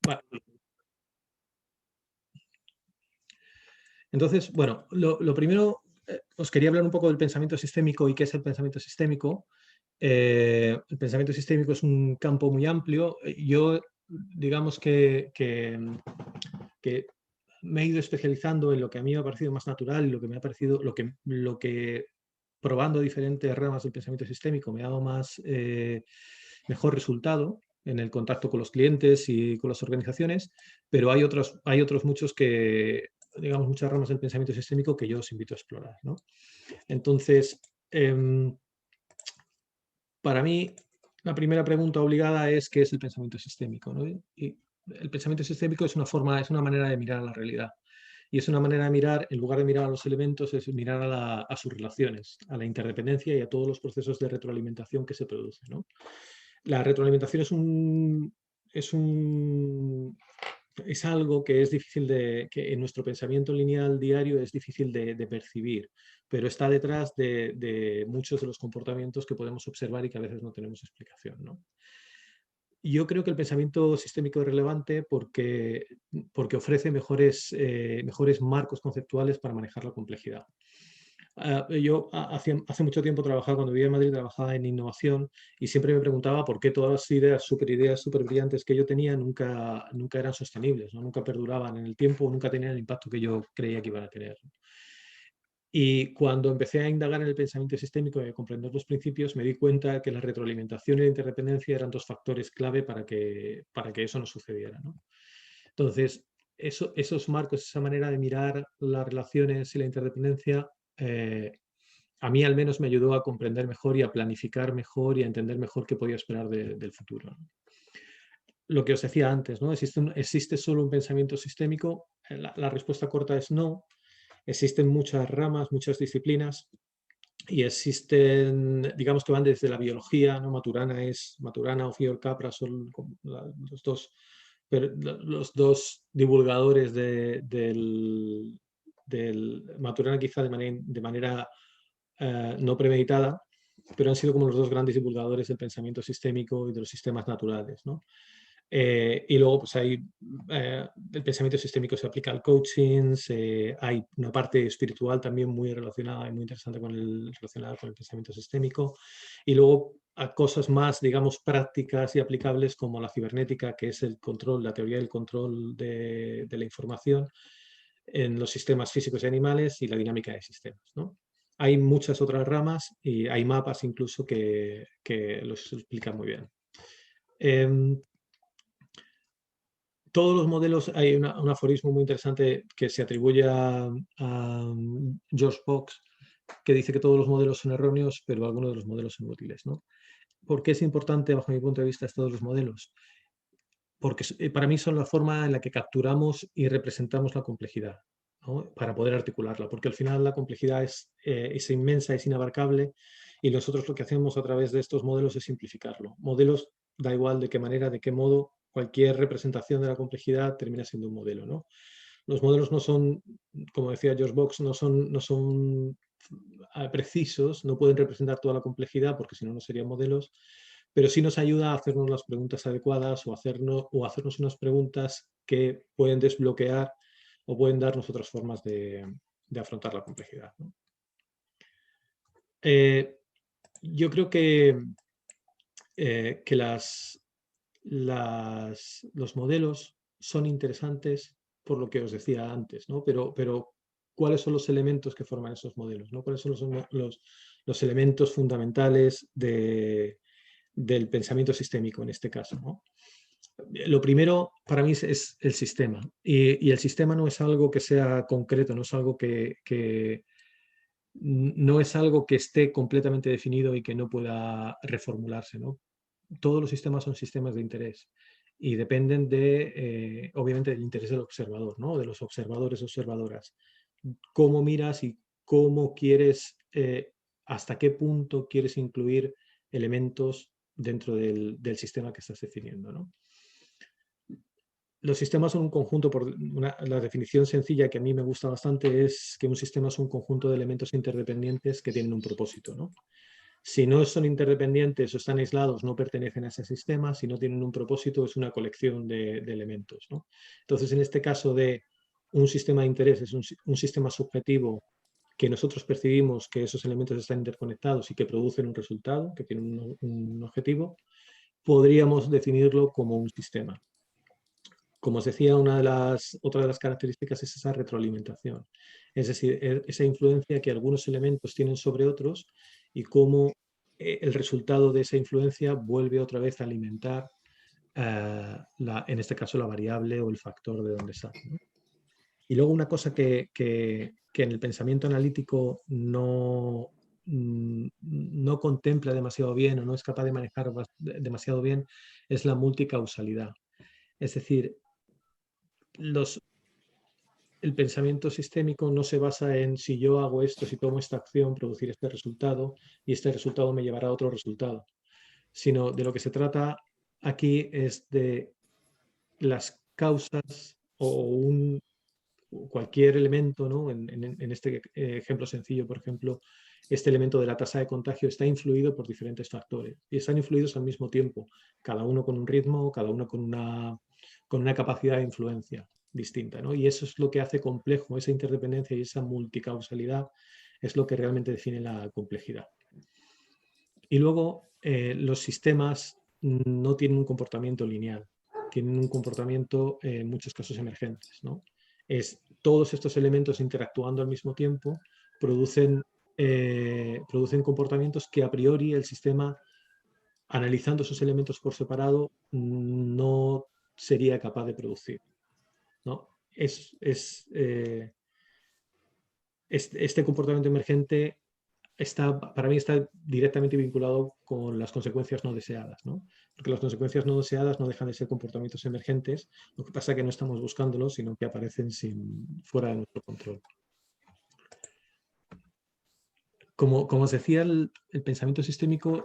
Vale. Entonces, bueno, lo primero, os quería hablar un poco del pensamiento sistémico y qué es el pensamiento sistémico. El pensamiento sistémico es un campo muy amplio. Yo, digamos que me he ido especializando en lo que a mí me ha parecido más natural y lo que me ha parecido, lo que probando diferentes ramas del pensamiento sistémico me ha dado mejor resultado en el contacto con los clientes y con las organizaciones, pero hay otros muchos que, digamos, muchas ramas del pensamiento sistémico que yo os invito a explorar, ¿no? Entonces, para mí, la primera pregunta obligada es ¿qué es el pensamiento sistémico? ¿No? Y el pensamiento sistémico es es una manera de mirar a la realidad. Y es una manera de mirar, en lugar de mirar a los elementos, es mirar a sus relaciones, a la interdependencia y a todos los procesos de retroalimentación que se producen, ¿no? La retroalimentación es algo que es difícil que en nuestro pensamiento lineal diario es difícil de percibir, pero está detrás de muchos de los comportamientos que podemos observar y que a veces no tenemos explicación, ¿no? Yo creo que el pensamiento sistémico es relevante porque ofrece mejores marcos conceptuales para manejar la complejidad. Yo hace mucho tiempo trabajaba, cuando vivía en Madrid, trabajaba en innovación y siempre me preguntaba por qué todas las ideas súper brillantes que yo tenía nunca eran sostenibles, ¿no? Nunca perduraban en el tiempo, nunca tenían el impacto que yo creía que iban a tener. Y cuando empecé a indagar en el pensamiento sistémico y a comprender los principios, me di cuenta que la retroalimentación y la interdependencia eran dos factores clave para que eso no sucediera, ¿no? Entonces, esos marcos, esa manera de mirar las relaciones y la interdependencia, a mí al menos me ayudó a comprender mejor y a planificar mejor y a entender mejor qué podía esperar del futuro, ¿no? Lo que os decía antes, ¿no? ¿Existe solo un pensamiento sistémico? La respuesta corta es no. Existen muchas ramas, muchas disciplinas y existen, digamos que van desde la biología, ¿no? Maturana o Fior Capra son los dos divulgadores del Maturana quizá de manera no premeditada, pero han sido como los dos grandes divulgadores del pensamiento sistémico y de los sistemas naturales, ¿no? Y luego, pues el pensamiento sistémico se aplica al coaching, hay una parte espiritual también muy relacionada y muy interesante relacionada con el pensamiento sistémico. Y luego a cosas más, digamos, prácticas y aplicables como la cibernética, que es el control, la teoría del control de la información en los sistemas físicos y animales y la dinámica de sistemas, ¿no? Hay muchas otras ramas y hay mapas incluso que los explican muy bien. Todos los modelos, hay un aforismo muy interesante que se atribuye a George Box, que dice que todos los modelos son erróneos, pero algunos de los modelos son útiles, ¿no? ¿Por qué es importante, bajo mi punto de vista, todos los modelos? Porque para mí son la forma en la que capturamos y representamos la complejidad, ¿no? Para poder articularla, porque al final la complejidad es inmensa, es inabarcable, y nosotros lo que hacemos a través de estos modelos es simplificarlo. Modelos, da igual de qué manera, de qué modo, cualquier representación de la complejidad termina siendo un modelo, ¿no? Los modelos no son, como decía George Box, no son precisos, no pueden representar toda la complejidad porque si no, no serían modelos, pero sí nos ayuda a hacernos las preguntas adecuadas o hacernos unas preguntas que pueden desbloquear o pueden darnos otras formas de afrontar la complejidad, ¿no? Yo creo que los modelos son interesantes por lo que os decía antes, ¿no? Pero ¿cuáles son los elementos que forman esos modelos, ¿no? ¿Cuáles son los elementos fundamentales del pensamiento sistémico en este caso, ¿no? Lo primero para mí es el sistema. Y el sistema no es algo que sea concreto, no es algo no es algo que esté completamente definido y que no pueda reformularse, ¿no? Todos los sistemas son sistemas de interés y dependen obviamente, del interés del observador, ¿no? De los observadores, observadoras. Cómo miras y cómo quieres, hasta qué punto quieres incluir elementos dentro del sistema que estás definiendo, ¿no? Los sistemas son un conjunto, la definición sencilla que a mí me gusta bastante es que un sistema es un conjunto de elementos interdependientes que tienen un propósito, ¿no? Si no son interdependientes o están aislados, no pertenecen a ese sistema. Si no tienen un propósito, es una colección de elementos, ¿no? Entonces, en este caso de un sistema de interés, es un sistema subjetivo que nosotros percibimos que esos elementos están interconectados y que producen un resultado, que tienen un objetivo, podríamos definirlo como un sistema. Como os decía, otra de las características es esa retroalimentación, es decir, esa influencia que algunos elementos tienen sobre otros y cómo el resultado de esa influencia vuelve otra vez a alimentar, en este caso, la variable o el factor de donde sale, ¿no? Y luego una cosa que en el pensamiento analítico no contempla demasiado bien o no es capaz de manejar demasiado bien es la multicausalidad. Es decir, el pensamiento sistémico no se basa en si yo hago esto, si tomo esta acción, producir este resultado y este resultado me llevará a otro resultado, sino de lo que se trata aquí es de las causas o cualquier elemento, ¿no? En este ejemplo sencillo, por ejemplo, este elemento de la tasa de contagio está influido por diferentes factores y están influidos al mismo tiempo, cada uno con un ritmo, cada uno con una capacidad de influencia distinta, ¿no? Y eso es lo que hace complejo, esa interdependencia y esa multicausalidad es lo que realmente define la complejidad. Y luego los sistemas no tienen un comportamiento lineal, tienen un comportamiento en muchos casos emergentes, ¿no? Todos estos elementos interactuando al mismo tiempo producen comportamientos que a priori el sistema, analizando esos elementos por separado, no sería capaz de producir, ¿no? Este comportamiento emergente para mí está directamente vinculado con las consecuencias no deseadas, ¿no? Porque las consecuencias no deseadas no dejan de ser comportamientos emergentes, lo que pasa es que no estamos buscándolos, sino que aparecen fuera de nuestro control. Como os decía, el pensamiento sistémico,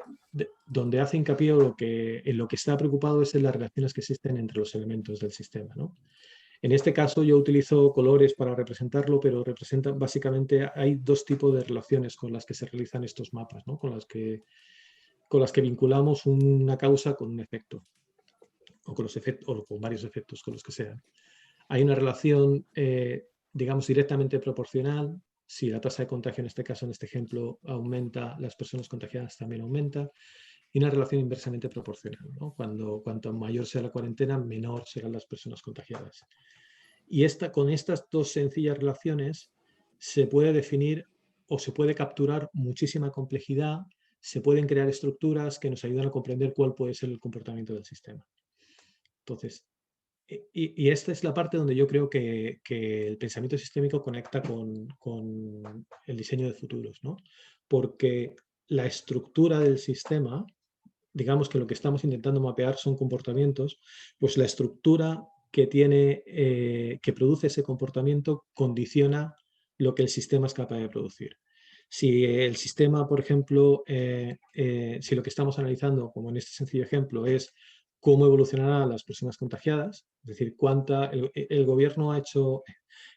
donde hace hincapié en lo que está preocupado es en las relaciones que existen entre los elementos del sistema, ¿no? En este caso yo utilizo colores para representarlo, pero básicamente hay dos tipos de relaciones con las que se realizan estos mapas, ¿no? Con las que vinculamos una causa con un efecto, o con varios efectos, con los que sean. Hay una relación, digamos, directamente proporcional. Si la tasa de contagio, en este caso, en este ejemplo, aumenta, las personas contagiadas también aumentan. Y una relación inversamente proporcional, ¿no? Cuanto mayor sea la cuarentena, menor serán las personas contagiadas. Y con estas dos sencillas relaciones se puede definir o se puede capturar muchísima complejidad, se pueden crear estructuras que nos ayudan a comprender cuál puede ser el comportamiento del sistema. Entonces, y esta es la parte donde yo creo que el pensamiento sistémico conecta con el diseño de futuros, ¿no? Porque la estructura del sistema, digamos que lo que estamos intentando mapear son comportamientos, pues la estructura que produce ese comportamiento condiciona lo que el sistema es capaz de producir. Si el sistema, por ejemplo, si lo que estamos analizando, como en este sencillo ejemplo, es cómo evolucionarán las personas contagiadas, es decir, el gobierno ha hecho,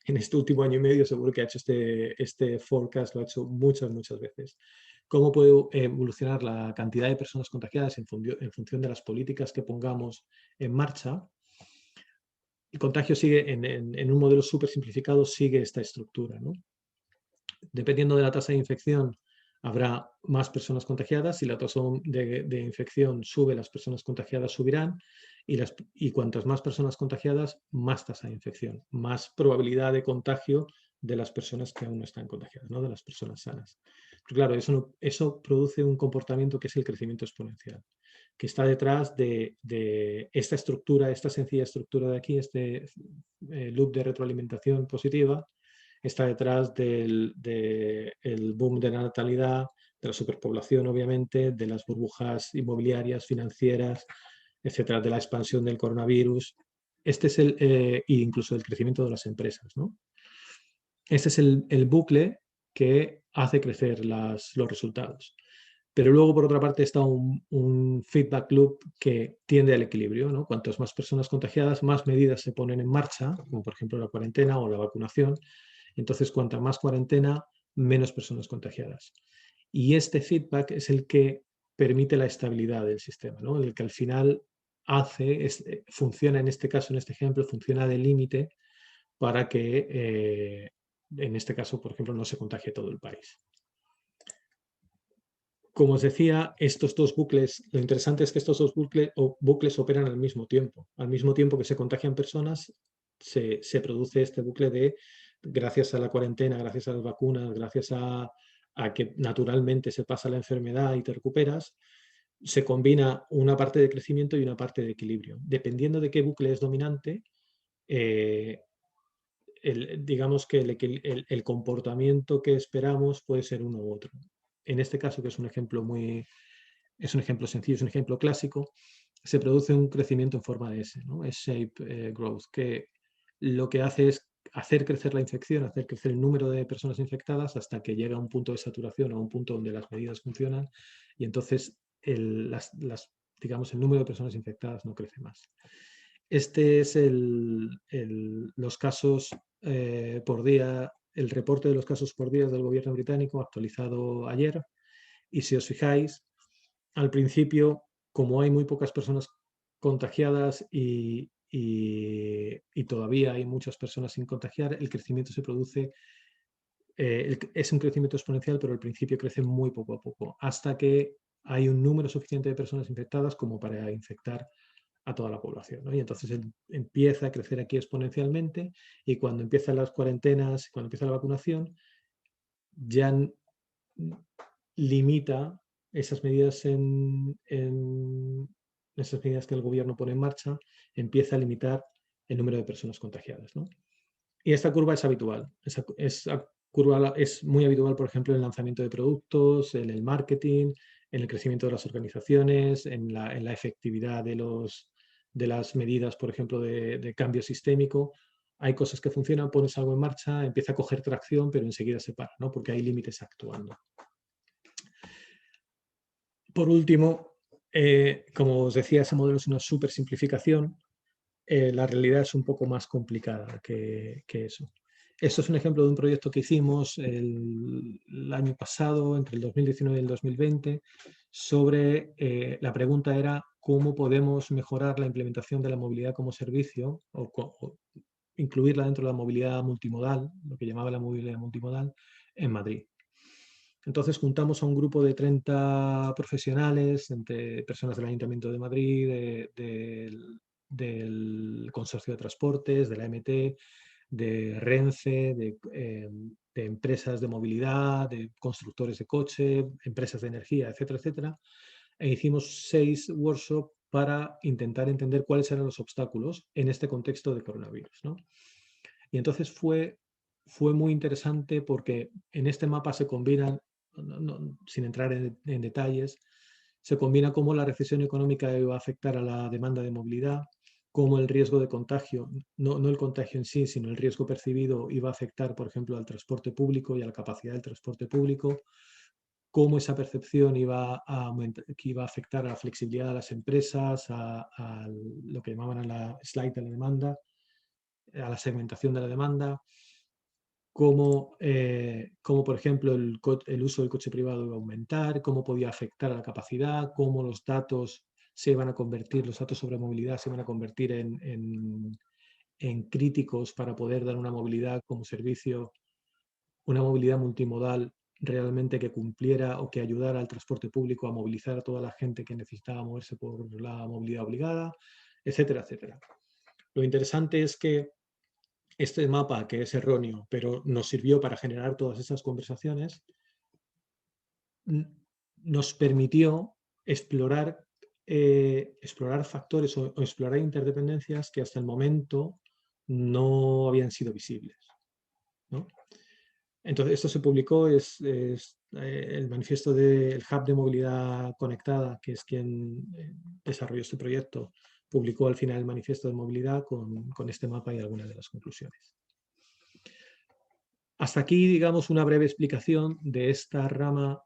en este último año y medio, seguro que ha hecho este forecast, lo ha hecho muchas veces. ¿Cómo puede evolucionar la cantidad de personas contagiadas en función de las políticas que pongamos en marcha? El contagio sigue, en un modelo súper simplificado, sigue esta estructura, ¿no? Dependiendo de la tasa de infección, habrá más personas contagiadas. Si la tasa de infección sube, las personas contagiadas subirán. Y cuantas más personas contagiadas, más tasa de infección, más probabilidad de contagio de las personas que aún no están contagiadas, ¿no? De las personas sanas. Pero claro, eso produce un comportamiento que es el crecimiento exponencial, que está detrás de esta estructura, esta sencilla estructura de aquí, este loop de retroalimentación positiva, está detrás del boom de la natalidad, de la superpoblación, obviamente, de las burbujas inmobiliarias, financieras, etcétera, de la expansión del coronavirus. Este es incluso del crecimiento de las empresas, ¿no? Este es el bucle que hace crecer los resultados. Pero luego, por otra parte, está un feedback loop que tiende al equilibrio, ¿no? Cuantas más personas contagiadas, más medidas se ponen en marcha, como por ejemplo la cuarentena o la vacunación. Entonces, cuanta más cuarentena, menos personas contagiadas. Y este feedback es el que permite la estabilidad del sistema, ¿no? El que al final funciona en este caso, en este ejemplo, funciona de límite para que, en este caso, por ejemplo, no se contagie todo el país. Como os decía, estos dos bucles, lo interesante es que estos dos bucles operan al mismo tiempo. Al mismo tiempo que se contagian personas, se produce este bucle de, gracias a la cuarentena, gracias a las vacunas, gracias a que naturalmente se pasa la enfermedad y te recuperas, se combina una parte de crecimiento y una parte de equilibrio. Dependiendo de qué bucle es dominante, digamos que el comportamiento que esperamos puede ser uno u otro. En este caso, que es un ejemplo sencillo, es un ejemplo clásico, se produce un crecimiento en forma de S, ¿no? S-shape growth, que lo que hace es hacer crecer la infección, hacer crecer el número de personas infectadas hasta que llega a un punto de saturación o a un punto donde las medidas funcionan y entonces digamos, el número de personas infectadas no crece más. Este es los casos por día, el reporte de los casos por día del gobierno británico actualizado ayer. Y si os fijáis, al principio, como hay muy pocas personas contagiadas y todavía hay muchas personas sin contagiar, el crecimiento se produce, es un crecimiento exponencial, pero al principio crece muy poco a poco, hasta que hay un número suficiente de personas infectadas como para infectar a toda la población, ¿no? Y entonces empieza a crecer aquí exponencialmente y cuando empiezan las cuarentenas, cuando empieza la vacunación, ya limita esas medidas esas medidas que el gobierno pone en marcha, empieza a limitar el número de personas contagiadas, ¿no? Y esta curva es habitual. Esa curva es muy habitual, por ejemplo, en el lanzamiento de productos, en el marketing, en el crecimiento de las organizaciones, en la efectividad de las medidas, por ejemplo, de cambio sistémico. Hay cosas que funcionan, pones algo en marcha, empieza a coger tracción, pero enseguida se para, ¿no? Porque hay límites actuando. Por último, como os decía, ese modelo es una súper simplificación. La realidad es un poco más complicada que eso. Esto es un ejemplo de un proyecto que hicimos el año pasado, entre el 2019 y el 2020, sobre la pregunta era cómo podemos mejorar la implementación de la movilidad como servicio o incluirla dentro de la movilidad multimodal, lo que llamaba la movilidad multimodal, en Madrid. Entonces juntamos a un grupo de 30 profesionales, entre personas del Ayuntamiento de Madrid, del Consorcio de Transportes, de la MT, de Renfe, de empresas de movilidad, de constructores de coche, empresas de energía, etcétera, etcétera. E hicimos 6 workshops para intentar entender cuáles eran los obstáculos en este contexto de coronavirus, ¿no? Y entonces fue muy interesante porque en este mapa se combinan, sin entrar en detalles, se combina cómo la recesión económica iba a afectar a la demanda de movilidad, cómo el riesgo de contagio, no el contagio en sí, sino el riesgo percibido iba a afectar, por ejemplo, al transporte público y a la capacidad del transporte público, cómo esa percepción que iba a afectar a la flexibilidad de las empresas, a lo que llamaban a la slide de la demanda, a la segmentación de la demanda, cómo, por ejemplo, el uso del coche privado iba a aumentar, cómo podía afectar a la capacidad, cómo los datos se iban a convertir, los datos sobre movilidad se iban a convertir en críticos para poder dar una movilidad como servicio, una movilidad multimodal realmente que cumpliera o que ayudara al transporte público a movilizar a toda la gente que necesitaba moverse por la movilidad obligada, etcétera, etcétera. Lo interesante es que este mapa, que es erróneo, pero nos sirvió para generar todas esas conversaciones, nos permitió explorar, explorar factores o explorar interdependencias que hasta el momento no habían sido visibles, ¿no? Entonces, esto se publicó, es el manifiesto del Hub de Movilidad Conectada, que es quien desarrolló este proyecto, publicó al final el manifiesto de movilidad con este mapa y algunas de las conclusiones. Hasta aquí, digamos, una breve explicación de esta rama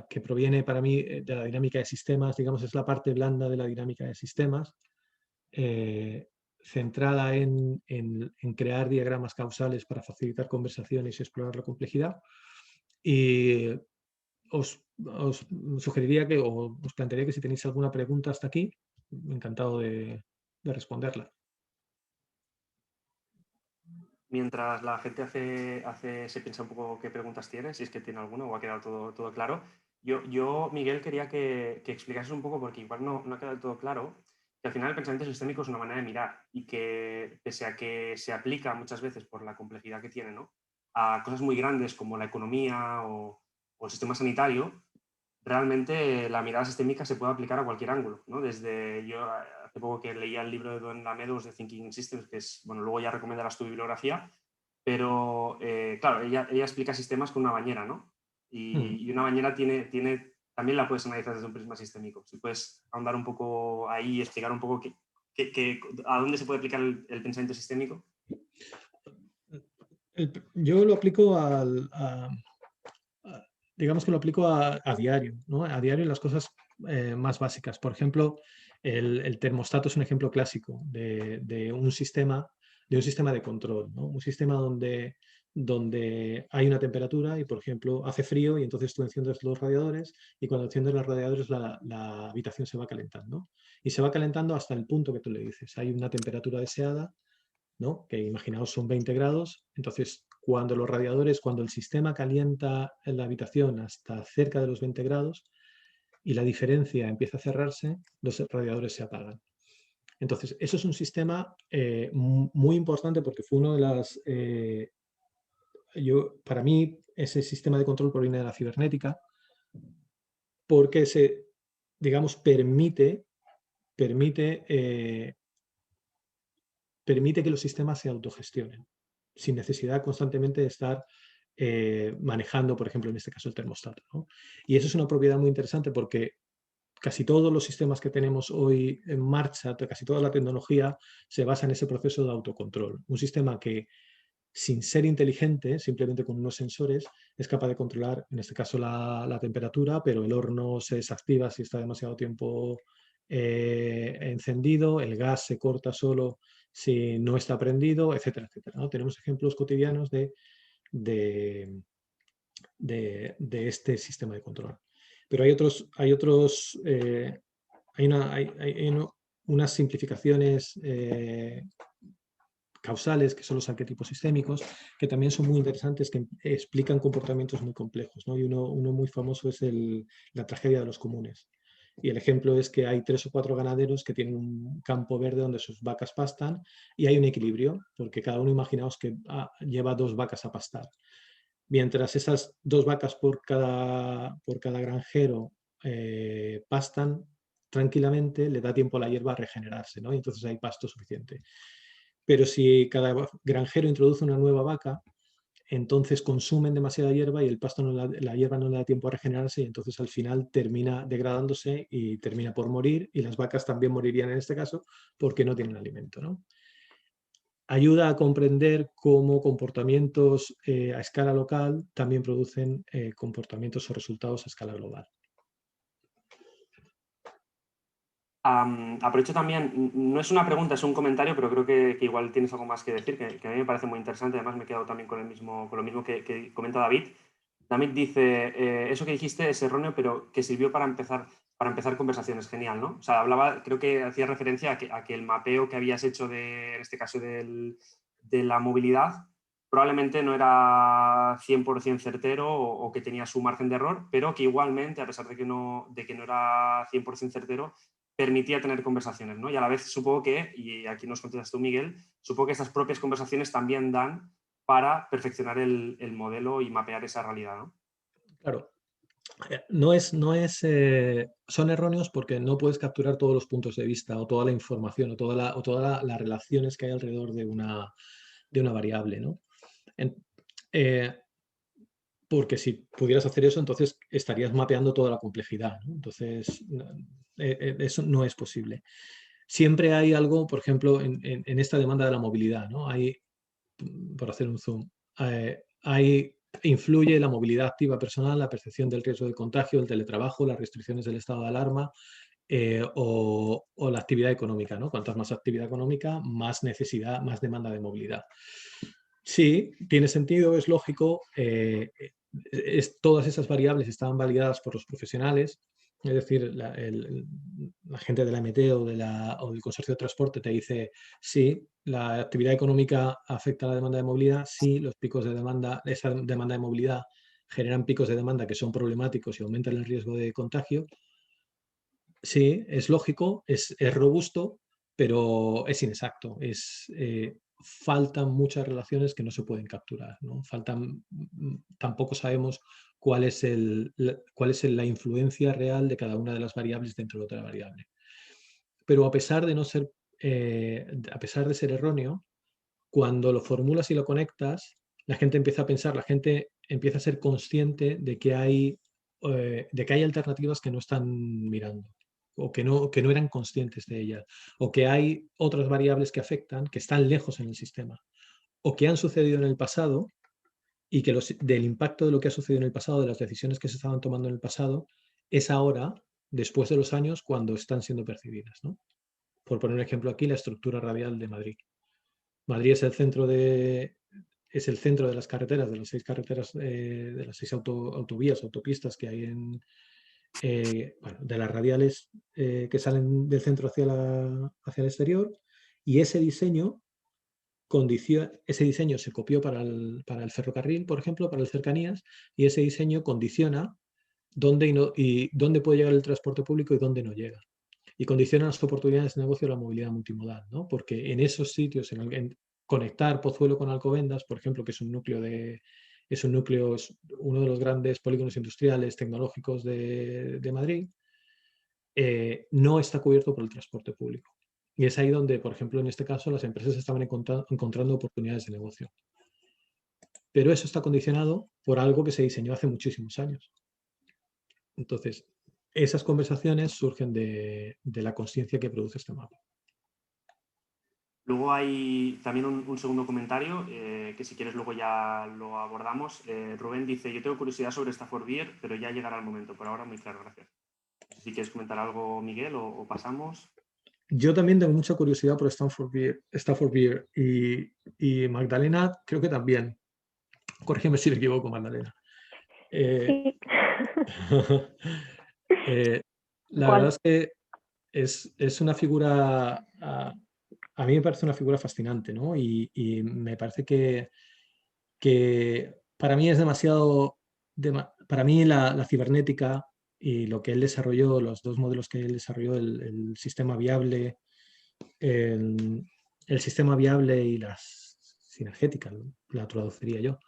que proviene para mí de la dinámica de sistemas, digamos, es la parte blanda de la dinámica de sistemas, centrada en crear diagramas causales para facilitar conversaciones y explorar la complejidad. Y os sugeriría que, o os plantearía que si tenéis alguna pregunta hasta aquí, encantado de responderla. Mientras la gente se piensa un poco qué preguntas tiene, si es que tiene alguna o ha quedado todo claro. Yo, Miguel, quería que explicases un poco, porque igual no ha quedado todo claro, que al final el pensamiento sistémico es una manera de mirar y que, pese a que se aplica muchas veces por la complejidad que tiene, ¿no?, a cosas muy grandes como la economía o el sistema sanitario, realmente la mirada sistémica se puede aplicar a cualquier ángulo, ¿no? Desde yo hace poco que leía el libro de Don Lamedos de Thinking Systems, que es, bueno, luego ya recomendarás tu bibliografía, pero claro, ella explica sistemas con una bañera, ¿no? Y una bañera también la puedes analizar desde un prisma sistémico. Si puedes ahondar un poco ahí y explicar un poco a dónde se puede aplicar el pensamiento sistémico. Yo lo aplico digamos que lo aplico a diario, ¿no? A diario en las cosas más básicas. Por ejemplo, el termostato es un ejemplo clásico de un sistema de control, ¿no? Un sistema donde hay una temperatura y, por ejemplo, hace frío y entonces tú enciendes los radiadores y cuando enciendes los radiadores la habitación se va calentando. Y se va calentando hasta el punto que tú le dices. Hay una temperatura deseada, ¿no?, que imaginaos son 20 grados, entonces cuando el sistema calienta en la habitación hasta cerca de los 20 grados y la diferencia empieza a cerrarse, los radiadores se apagan. Entonces, eso es un sistema muy importante porque fue uno de las... para mí, ese sistema de control proviene de la cibernética porque digamos, permite que los sistemas se autogestionen, sin necesidad constantemente de estar manejando, por ejemplo, en este caso, el termostato, ¿no? Y eso es una propiedad muy interesante porque casi todos los sistemas que tenemos hoy en marcha, casi toda la tecnología se basa en ese proceso de autocontrol. Un sistema que, sin ser inteligente, simplemente con unos sensores, es capaz de controlar, en este caso, la temperatura, pero el horno se desactiva si está demasiado tiempo encendido, el gas se corta solo si no está prendido, etcétera, etcétera, ¿no? Tenemos ejemplos cotidianos de este sistema de control. Pero hay unas simplificaciones causales, que son los arquetipos sistémicos, que también son muy interesantes, que explican comportamientos muy complejos, ¿no? Y uno muy famoso es la tragedia de los comunes. Y el ejemplo es que hay 3 o 4 ganaderos que tienen un campo verde donde sus vacas pastan y hay un equilibrio, porque cada uno, imaginaos que lleva 2 vacas a pastar. Mientras esas 2 vacas por cada granjero pastan tranquilamente, le da tiempo a la hierba a regenerarse, ¿no? Y entonces hay pasto suficiente. Pero si cada granjero introduce una nueva vaca, entonces consumen demasiada hierba y el pasto la hierba no le da tiempo a regenerarse y entonces al final termina degradándose y termina por morir y las vacas también morirían en este caso porque no tienen alimento, ¿no? Ayuda a comprender cómo comportamientos a escala local también producen comportamientos o resultados a escala global. Aprovecho también, no es una pregunta, es un comentario, pero creo que igual tienes algo más que decir, que a mí me parece muy interesante. Además, me he quedado también con lo mismo que comenta David. David dice, eso que dijiste es erróneo, pero que sirvió para empezar conversaciones. Genial, ¿no? O sea, creo que hacía referencia a que el mapeo que habías hecho en este caso, de la movilidad, probablemente no era 100% certero o que tenía su margen de error, pero que igualmente, a pesar de que no era 100% certero, permitía tener conversaciones, ¿no? Y a la vez supongo que, y aquí nos contestas tú, Miguel, supongo que estas propias conversaciones también dan para perfeccionar el modelo y mapear esa realidad, ¿no? Claro, son erróneos porque no puedes capturar todos los puntos de vista o toda la información o todas las relaciones que hay alrededor de una variable, ¿no? Eh, porque si pudieras hacer eso, entonces estarías mapeando toda la complejidad, ¿no? Entonces, eso no es posible. Siempre hay algo, por ejemplo, en esta demanda de la movilidad, ¿no? Por hacer un zoom, influye la movilidad activa personal, la percepción del riesgo de contagio, el teletrabajo, las restricciones del estado de alarma o la actividad económica, ¿no? Cuantas más actividad económica, más necesidad, más demanda de movilidad. Sí, tiene sentido, es lógico. todas esas variables estaban validadas por los profesionales, es decir, la gente de la MT o del Consorcio de Transporte te dice, sí, la actividad económica afecta a la demanda de movilidad, sí, los picos de demanda, esa demanda de movilidad generan picos de demanda que son problemáticos y aumentan el riesgo de contagio. Sí, es lógico, es robusto, pero es inexacto. Faltan muchas relaciones que no se pueden capturar, ¿no? Tampoco sabemos cuál es la influencia real de cada una de las variables dentro de otra variable. Pero a pesar de ser erróneo, cuando lo formulas y lo conectas, la gente empieza a pensar, la gente empieza a ser consciente de que hay alternativas que no están mirando o que no eran conscientes de ellas, o que hay otras variables que afectan, que están lejos en el sistema, o que han sucedido en el pasado y que del impacto de lo que ha sucedido en el pasado, de las decisiones que se estaban tomando en el pasado, es ahora, después de los años, cuando están siendo percibidas, ¿no? Por poner un ejemplo aquí, la estructura radial de Madrid. Madrid es el centro de las carreteras, de las 6 carreteras, de las 6 autovías, autopistas que hay de las radiales que salen del centro hacia el exterior, y ese diseño se copió para el ferrocarril, por ejemplo, para el cercanías, y ese diseño condiciona dónde puede llegar el transporte público y dónde no llega. Y condiciona las oportunidades de negocio de la movilidad multimodal, ¿no? Porque en esos sitios, conectar Pozuelo con Alcobendas, por ejemplo, que es uno de los grandes polígonos industriales tecnológicos de Madrid, no está cubierto por el transporte público. Y es ahí donde, por ejemplo, en este caso, las empresas estaban encontrando oportunidades de negocio. Pero eso está condicionado por algo que se diseñó hace muchísimos años. Entonces, esas conversaciones surgen de la consciencia que produce este mapa. Luego hay también un segundo comentario, que si quieres luego ya lo abordamos. Rubén dice, yo tengo curiosidad sobre Stafford Beer, pero ya llegará el momento. Por ahora, muy claro, gracias. No sé si quieres comentar algo, Miguel, o pasamos. Yo también tengo mucha curiosidad por Stafford Beer y Magdalena creo que también. Corrígeme si me equivoco, Magdalena. Sí. La verdad es que es una figura, a mí me parece una figura fascinante, ¿no? Y me parece que para mí es demasiado, para mí la cibernética y lo que él desarrolló, los dos modelos que él desarrolló, el sistema viable, el sistema viable y las sinergéticas, la traduciría yo,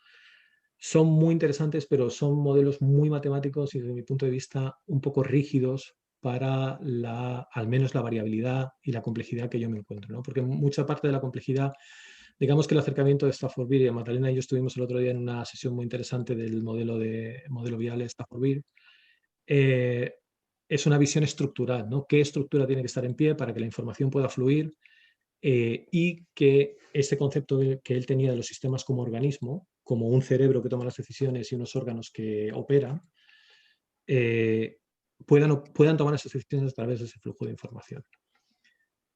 son muy interesantes, pero son modelos muy matemáticos y desde mi punto de vista un poco rígidos para al menos la variabilidad y la complejidad que yo me encuentro, ¿no? Porque mucha parte de la complejidad, digamos que el acercamiento de Stafford Beer, y Magdalena y yo estuvimos el otro día en una sesión muy interesante del modelo viable de Stafford Beer, es una visión estructural, ¿no? ¿Qué estructura tiene que estar en pie para que la información pueda fluir? Y que ese concepto que él tenía de los sistemas como organismo, como un cerebro que toma las decisiones y unos órganos que operan, puedan tomar esas decisiones a través de ese flujo de información.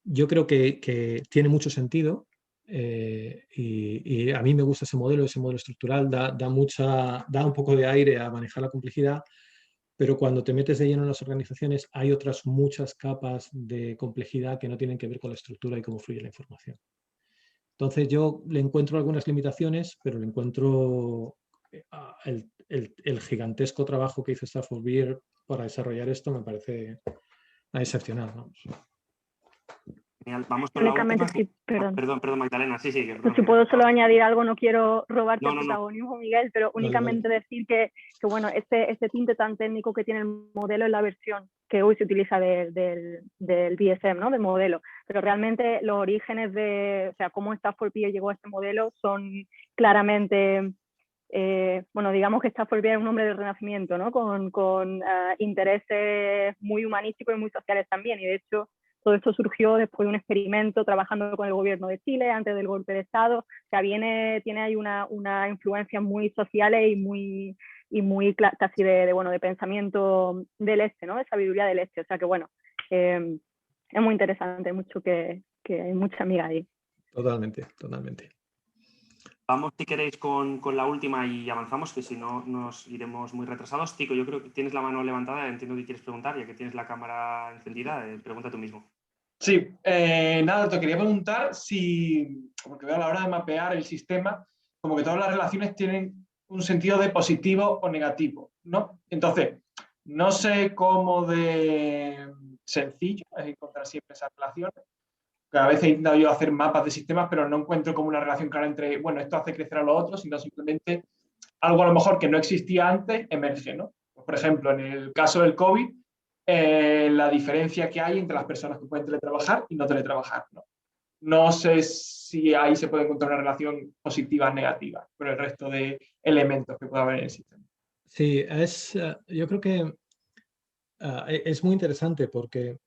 Yo creo que tiene mucho sentido y a mí me gusta ese modelo estructural, da un poco de aire a manejar la complejidad, pero cuando te metes de lleno en las organizaciones hay otras muchas capas de complejidad que no tienen que ver con la estructura y cómo fluye la información. Entonces yo le encuentro algunas limitaciones, pero le encuentro el gigantesco trabajo que hizo Stafford Beer para desarrollar esto me parece excepcional, ¿no? Genial. Vamos con la última. Sí, perdón, Magdalena. Sí. Pues si puedo solo añadir algo, no quiero robarte el protagonismo, Miguel, pero únicamente decir que bueno, este tinte tan técnico que tiene el modelo es la versión que hoy se utiliza del DSM, ¿no? Del modelo. Pero realmente los orígenes o sea, cómo Stafford Beer llegó a este modelo son claramente, bueno, digamos que Stafford Beer es un hombre del Renacimiento, ¿no? Con intereses muy humanísticos y muy sociales también, y de hecho todo esto surgió después de un experimento trabajando con el gobierno de Chile antes del golpe de Estado. O sea, tiene ahí una influencia muy sociales y muy casi de pensamiento del este, ¿no? De sabiduría del este. O sea que bueno, es muy interesante, mucho que hay mucha amiga ahí. Totalmente. Vamos, si queréis, con la última y avanzamos, que si no nos iremos muy retrasados. Tico, yo creo que tienes la mano levantada, entiendo que quieres preguntar, ya que tienes la cámara encendida, pregunta tú mismo. Sí, nada, te quería preguntar si, porque veo a la hora de mapear el sistema, como que todas las relaciones tienen un sentido de positivo o negativo, ¿no? Entonces, no sé cómo de sencillo es encontrar siempre esas relaciones. Que a veces he intentado yo hacer mapas de sistemas, pero no encuentro como una relación clara entre, bueno, esto hace crecer a lo otro, sino simplemente algo a lo mejor que no existía antes emerge, ¿no? Pues, por ejemplo, en el caso del COVID, la diferencia que hay entre las personas que pueden teletrabajar y no teletrabajar, ¿no? No sé si ahí se puede encontrar una relación positiva o negativa con el resto de elementos que pueda haber en el sistema. Sí, yo creo que es muy interesante porque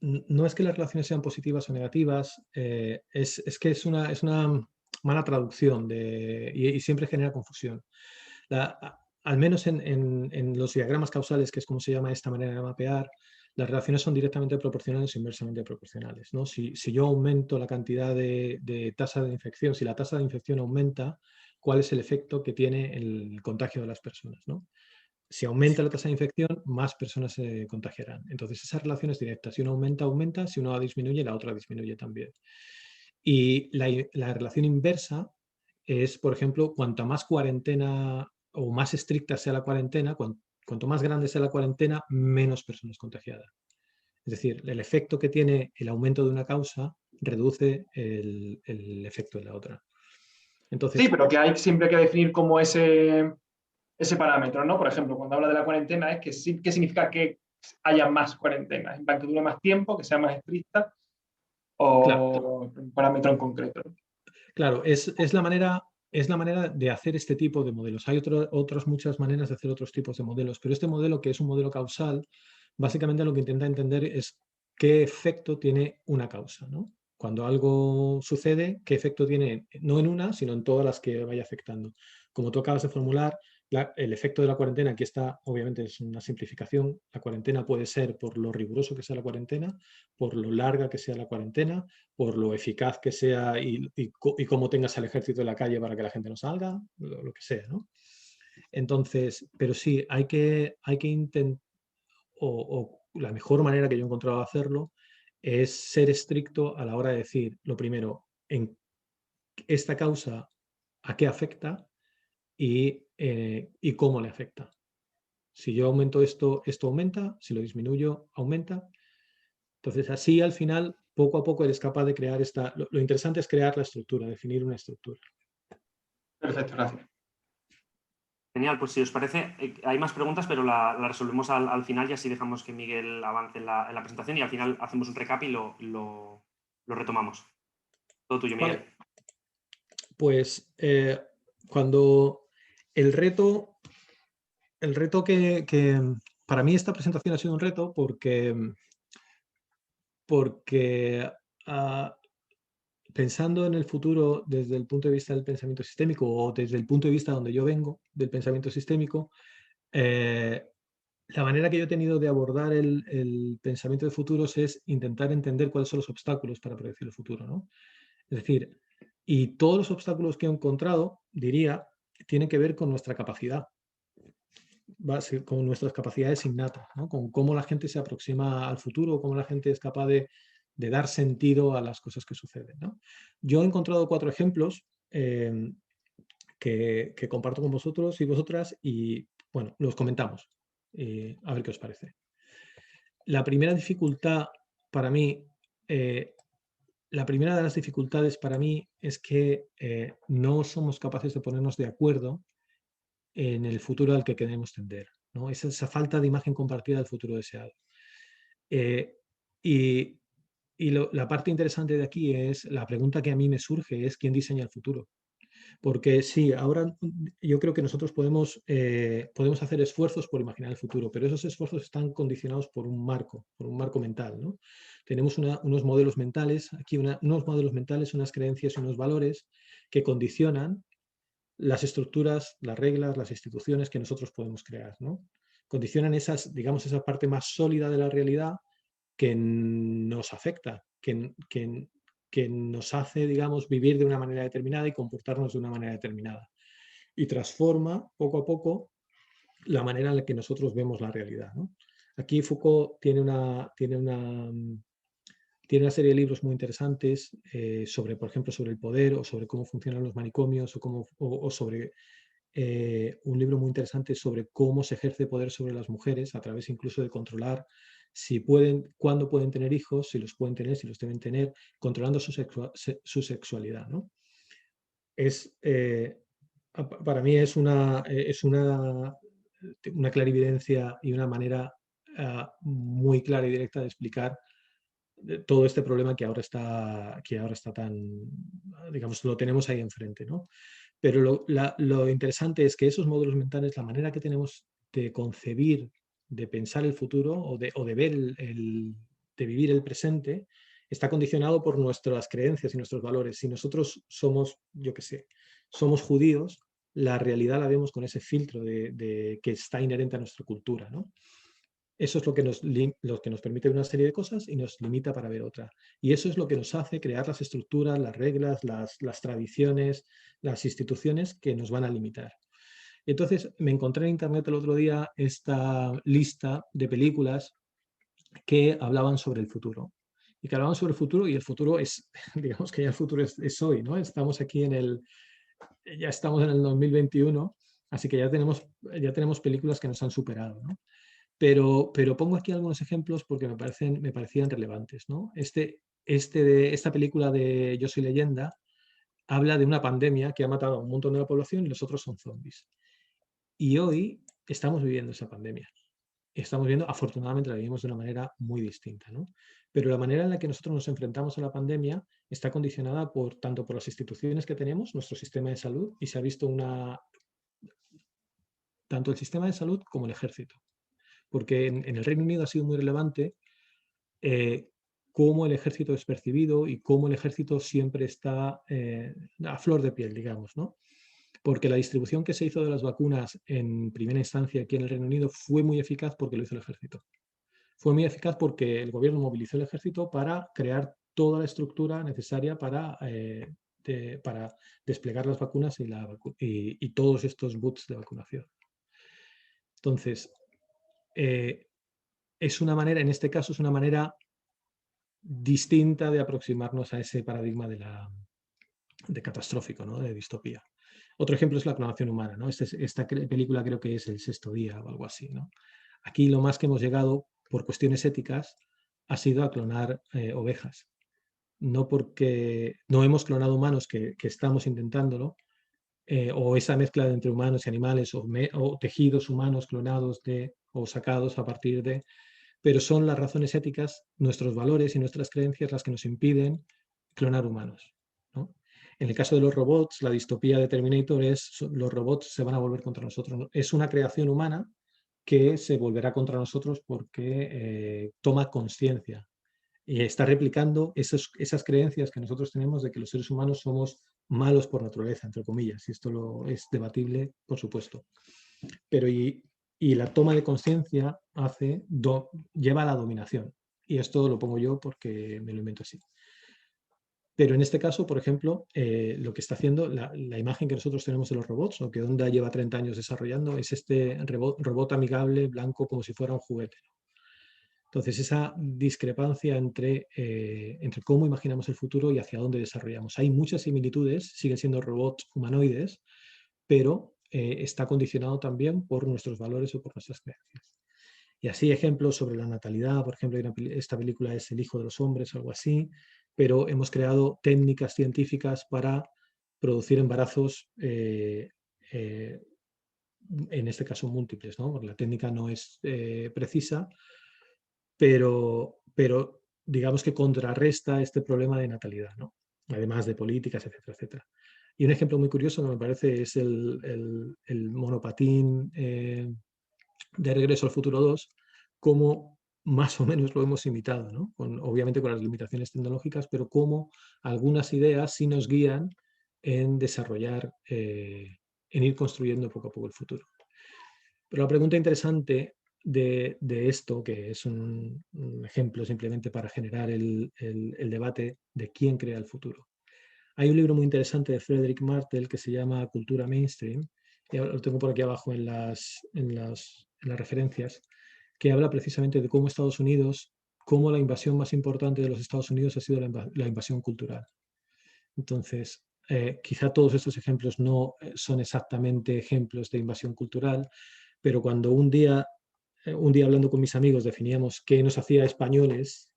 no es que las relaciones sean positivas o negativas, es que es una mala traducción y siempre genera confusión. Al menos en los diagramas causales, que es como se llama esta manera de mapear, las relaciones son directamente proporcionales o inversamente proporcionales, ¿no? Si yo aumento la cantidad de tasa de infección, si la tasa de infección aumenta, ¿cuál es el efecto que tiene el contagio de las personas, ¿no? Si aumenta la tasa de infección, más personas se contagiarán. Entonces, esa relación es directa. Si uno aumenta, aumenta. Si uno disminuye, la otra disminuye también. Y la relación inversa es, por ejemplo, cuanta más cuarentena o más estricta sea la cuarentena, cuanto más grande sea la cuarentena, menos personas contagiadas. Es decir, el efecto que tiene el aumento de una causa reduce el efecto de la otra. Entonces, Sí, pero que hay siempre que definir como ese parámetro, ¿no? Por ejemplo, cuando habla de la cuarentena, es que sí, ¿qué significa que haya más cuarentena? ¿En plan que dure más tiempo, que sea más estricta claro, o un parámetro en concreto? claro, es la manera de hacer este tipo de modelos. Hay otras muchas maneras de hacer otros tipos de modelos, pero este modelo, que es un modelo causal, básicamente lo que intenta entender es qué efecto tiene una causa, ¿no? Cuando algo sucede, qué efecto tiene, no en una, sino en todas las que vaya afectando. Como tú acabas de formular, el efecto de la cuarentena, aquí está, obviamente es una simplificación, la cuarentena puede ser por lo riguroso que sea la cuarentena, por lo larga que sea la cuarentena, por lo eficaz que sea y cómo tengas al ejército en la calle para que la gente no salga, lo que sea, ¿no? Entonces, pero sí, hay que intentar, o la mejor manera que yo he encontrado de hacerlo es ser estricto a la hora de decir, lo primero, en esta causa, a qué afecta y cómo le afecta. Si yo aumento esto, esto aumenta, si lo disminuyo, aumenta. Entonces, así al final, poco a poco eres capaz de crear esta... Lo interesante es crear la estructura, definir una estructura. Perfecto, gracias. Genial, pues si os parece, hay más preguntas, pero la resolvemos al final y así dejamos que Miguel avance en la presentación y al final hacemos un recap y lo retomamos. Todo tuyo, Miguel. Vale. Pues cuando el reto que para mí esta presentación ha sido un reto porque pensando en el futuro desde el punto de vista del pensamiento sistémico o desde el punto de vista donde yo vengo del pensamiento sistémico, la manera que yo he tenido de abordar el pensamiento de futuros es intentar entender cuáles son los obstáculos para predecir el futuro, ¿no? Es decir, y todos los obstáculos que he encontrado, diría, tienen que ver con nuestra capacidad, con nuestras capacidades innatas, ¿no? Con cómo la gente se aproxima al futuro, cómo la gente es capaz de dar sentido a las cosas que suceden, ¿no? Yo he encontrado 4 ejemplos que comparto con vosotros y vosotras y, bueno, los comentamos. A ver qué os parece. La primera dificultad para mí, la primera de las dificultades para mí es que no somos capaces de ponernos de acuerdo en el futuro al que queremos tender, ¿no? Es esa falta de imagen compartida del futuro deseado. Y la parte interesante de aquí es, la pregunta que a mí me surge es ¿quién diseña el futuro? Porque sí, ahora yo creo que nosotros podemos hacer esfuerzos por imaginar el futuro, pero esos esfuerzos están condicionados por un marco mental, ¿no? Tenemos unos modelos mentales, aquí unos modelos mentales, unas creencias y unos valores que condicionan las estructuras, las reglas, las instituciones que nosotros podemos crear, ¿no? Condicionan digamos, esa parte más sólida de la realidad que nos afecta, que que nos hace, digamos, vivir de una manera determinada y comportarnos de una manera determinada. Y transforma poco a poco la manera en la que nosotros vemos la realidad, ¿no? Aquí Foucault tiene una serie de libros muy interesantes sobre, por ejemplo, sobre el poder o sobre cómo funcionan los manicomios o sobre un libro muy interesante sobre cómo se ejerce poder sobre las mujeres a través incluso de controlar si pueden, cuándo pueden tener hijos, si los pueden tener, si los deben tener, controlando su sexualidad, ¿no? Para mí es una clarividencia y una manera muy clara y directa de explicar todo este problema que ahora está tan, digamos, lo tenemos ahí enfrente, ¿no? Pero lo interesante es que esos modelos mentales, la manera que tenemos de concebir, de pensar el futuro o de ver de vivir el presente, está condicionado por nuestras creencias y nuestros valores. Si nosotros somos, yo qué sé, somos judíos, la realidad la vemos con ese filtro que está inherente a nuestra cultura, ¿no? Eso es lo que nos permite ver una serie de cosas y nos limita para ver otra. Y eso es lo que nos hace crear las estructuras, las reglas, las tradiciones, las instituciones que nos van a limitar. Entonces me encontré en internet el otro día esta lista de películas que hablaban sobre el futuro. Y que hablaban sobre el futuro, y el futuro es, digamos que ya el futuro es hoy, ¿no? Estamos aquí ya estamos en el 2021, así que ya tenemos películas que nos han superado, ¿no? Pero pongo aquí algunos ejemplos porque me parecían relevantes, ¿no? Esta película de Yo soy leyenda habla de una pandemia que ha matado a un montón de la población y los otros son zombies. Y hoy estamos viviendo esa pandemia. Estamos viendo, afortunadamente la vivimos de una manera muy distinta, ¿no? Pero la manera en la que nosotros nos enfrentamos a la pandemia está condicionada tanto por las instituciones que tenemos, nuestro sistema de salud, y se ha visto tanto el sistema de salud como el ejército. Porque en el Reino Unido ha sido muy relevante cómo el ejército es percibido y cómo el ejército siempre está a flor de piel, digamos, ¿no? Porque la distribución que se hizo de las vacunas en primera instancia aquí en el Reino Unido fue muy eficaz porque lo hizo el ejército. Fue muy eficaz porque el gobierno movilizó el ejército para crear toda la estructura necesaria para desplegar las vacunas y todos estos booths de vacunación. Entonces, es una manera, en este caso, es una manera distinta de aproximarnos a ese paradigma de catastrófico, ¿no? De distopía. Otro ejemplo es la clonación humana, ¿no? Esta película creo que es El sexto día o algo así, ¿no? Aquí lo más que hemos llegado por cuestiones éticas ha sido a clonar ovejas. No porque no hemos clonado humanos que estamos intentándolo, o esa mezcla entre humanos y animales, o tejidos humanos clonados o sacados a partir de, pero son las razones éticas, nuestros valores y nuestras creencias las que nos impiden clonar humanos, ¿no? En el caso de los robots, la distopía de Terminator es los robots se van a volver contra nosotros. Es una creación humana que se volverá contra nosotros porque toma conciencia y está replicando esas creencias que nosotros tenemos de que los seres humanos somos malos por naturaleza, entre comillas, y esto es debatible, por supuesto. Pero y la toma de conciencia lleva a la dominación. Y esto lo pongo yo porque me lo invento así. Pero en este caso, por ejemplo, lo que está haciendo, la imagen que nosotros tenemos de los robots, o que Honda lleva 30 años desarrollando, es este robot amigable, blanco, como si fuera un juguete. Entonces, esa discrepancia entre cómo imaginamos el futuro y hacia dónde desarrollamos. Hay muchas similitudes, siguen siendo robots humanoides, pero está condicionado también por nuestros valores o por nuestras creencias. Y así ejemplos sobre la natalidad, por ejemplo, esta película es El hijo de los hombres o algo así, pero hemos creado técnicas científicas para producir embarazos, en este caso múltiples, ¿no? Porque la técnica no es precisa, pero digamos que contrarresta este problema de natalidad, ¿no? Además de políticas, etcétera, etcétera. Y un ejemplo muy curioso que me parece es el monopatín de Regreso al Futuro 2, cómo más o menos lo hemos imitado, ¿no? Obviamente con las limitaciones tecnológicas, pero cómo algunas ideas sí nos guían en desarrollar, en ir construyendo poco a poco el futuro. Pero la pregunta interesante de esto, que es un ejemplo simplemente para generar el debate de quién crea el futuro. Hay un libro muy interesante de Frederick Martel que se llama Cultura Mainstream, y lo tengo por aquí abajo en las referencias, que habla precisamente de cómo Estados Unidos, cómo la invasión más importante de los Estados Unidos ha sido la invasión cultural. Entonces, quizá todos estos ejemplos no son exactamente ejemplos de invasión cultural, pero cuando un día hablando con mis amigos definíamos qué nos hacía españoles,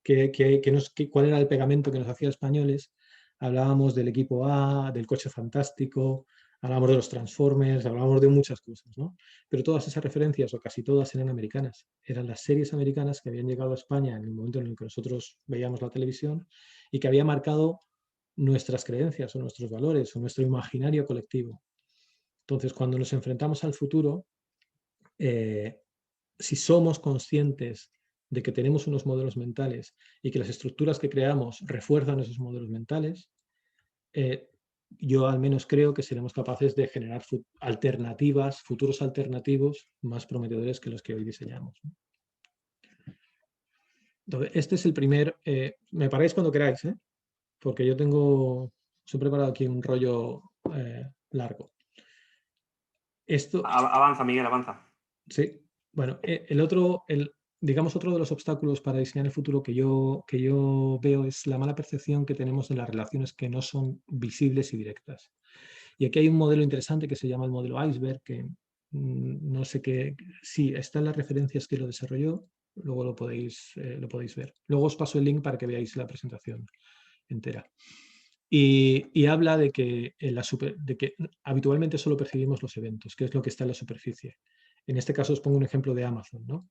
cuál era el pegamento que nos hacía españoles, hablábamos del equipo A, del coche fantástico, hablábamos de los Transformers, hablábamos de muchas cosas, ¿no? Pero todas esas referencias, o casi todas, eran americanas. Eran las series americanas que habían llegado a España en el momento en el que nosotros veíamos la televisión y que había marcado nuestras creencias o nuestros valores o nuestro imaginario colectivo. Entonces, cuando nos enfrentamos al futuro, si somos conscientes de que tenemos unos modelos mentales y que las estructuras que creamos refuerzan esos modelos mentales, yo al menos creo que seremos capaces de generar futuros alternativos más prometedores que los que hoy diseñamos. Entonces, este es el primer... me paráis cuando queráis, porque yo os he preparado aquí un rollo largo. Avanza, Miguel, avanza. Sí. Bueno, digamos, otro de los obstáculos para diseñar el futuro que yo veo es la mala percepción que tenemos de las relaciones que no son visibles y directas. Y aquí hay un modelo interesante que se llama el modelo Iceberg, que no sé qué, sí, está en las referencias que lo desarrolló, luego lo podéis ver. Luego os paso el link para que veáis la presentación entera. Y habla de que habitualmente solo percibimos los eventos, que es lo que está en la superficie. En este caso os pongo un ejemplo de Amazon, ¿no?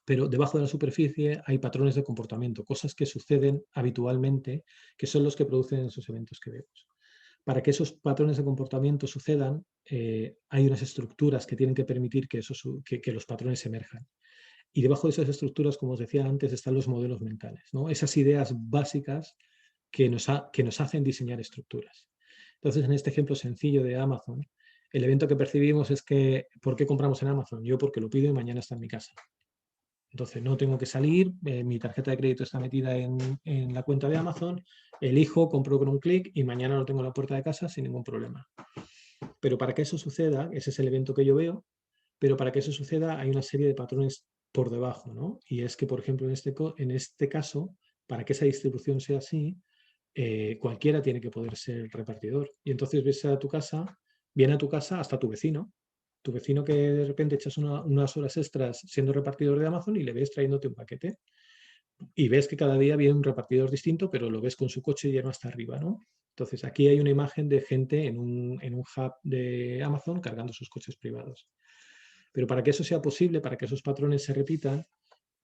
Pero debajo de la superficie hay patrones de comportamiento, cosas que suceden habitualmente, que son los que producen esos eventos que vemos. Para que esos patrones de comportamiento sucedan, hay unas estructuras que tienen que permitir que los patrones emerjan. Y debajo de esas estructuras, como os decía antes, están los modelos mentales, ¿no? Esas ideas básicas que nos hacen diseñar estructuras. Entonces, en este ejemplo sencillo de Amazon, el evento que percibimos es que, ¿por qué compramos en Amazon? Yo porque lo pido y mañana está en mi casa. Entonces, no tengo que salir, mi tarjeta de crédito está metida en la cuenta de Amazon, elijo, compro con un clic y mañana lo tengo en la puerta de casa sin ningún problema. Pero para que eso suceda, ese es el evento que yo veo, pero para que eso suceda hay una serie de patrones por debajo, ¿no? Y es que, por ejemplo, en este caso, para que esa distribución sea así, cualquiera tiene que poder ser repartidor. Y entonces viene a tu casa hasta tu vecino que de repente echas unas horas extras siendo repartidor de Amazon y le ves trayéndote un paquete. Y ves que cada día viene un repartidor distinto, pero lo ves con su coche lleno hasta arriba, ¿no? Entonces aquí hay una imagen de gente en un hub de Amazon cargando sus coches privados. Pero para que eso sea posible, para que esos patrones se repitan,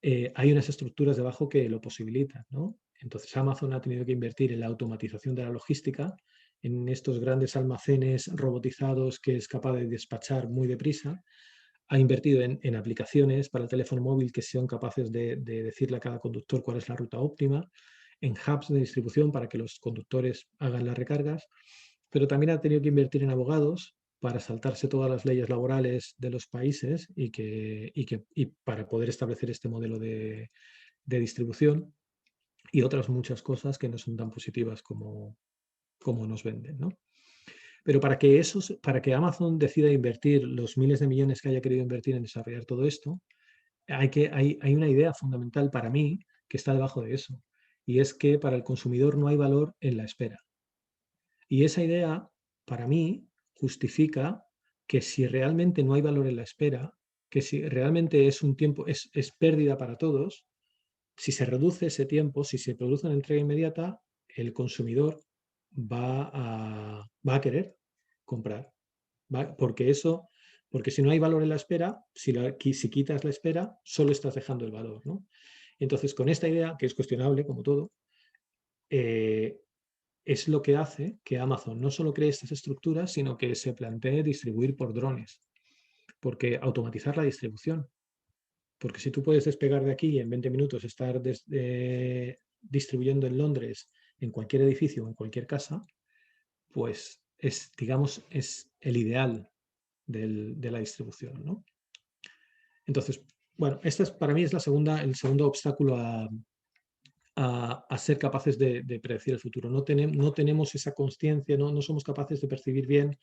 hay unas estructuras debajo que lo posibilitan, ¿no? Entonces Amazon ha tenido que invertir en la automatización de la logística, en estos grandes almacenes robotizados que es capaz de despachar muy deprisa. Ha invertido en aplicaciones para el teléfono móvil que sean capaces de decirle a cada conductor cuál es la ruta óptima, en hubs de distribución para que los conductores hagan las recargas, pero también ha tenido que invertir en abogados para saltarse todas las leyes laborales de los países y para poder establecer este modelo de distribución y otras muchas cosas que no son tan positivas como nos venden, ¿no? Pero para que Amazon decida invertir los miles de millones que haya querido invertir en desarrollar todo esto, hay una idea fundamental para mí que está debajo de eso, y es que para el consumidor no hay valor en la espera. Y esa idea, para mí, justifica que si realmente no hay valor en la espera, que si realmente es un tiempo, es pérdida para todos, si se reduce ese tiempo, si se produce una entrega inmediata, el consumidor va a querer comprar. Porque si no hay valor en la espera, si quitas la espera, solo estás dejando el valor, ¿no? Entonces, con esta idea, que es cuestionable, como todo, es lo que hace que Amazon no solo cree estas estructuras, sino que se plantee distribuir por drones. Porque automatizar la distribución. Porque si tú puedes despegar de aquí y en 20 minutos estar distribuyendo en Londres, en cualquier edificio o en cualquier casa, pues es el ideal de la distribución, ¿no? Entonces, bueno, para mí es el segundo obstáculo a ser capaces de predecir el futuro. No tenemos esa consciencia, no somos capaces de percibir bien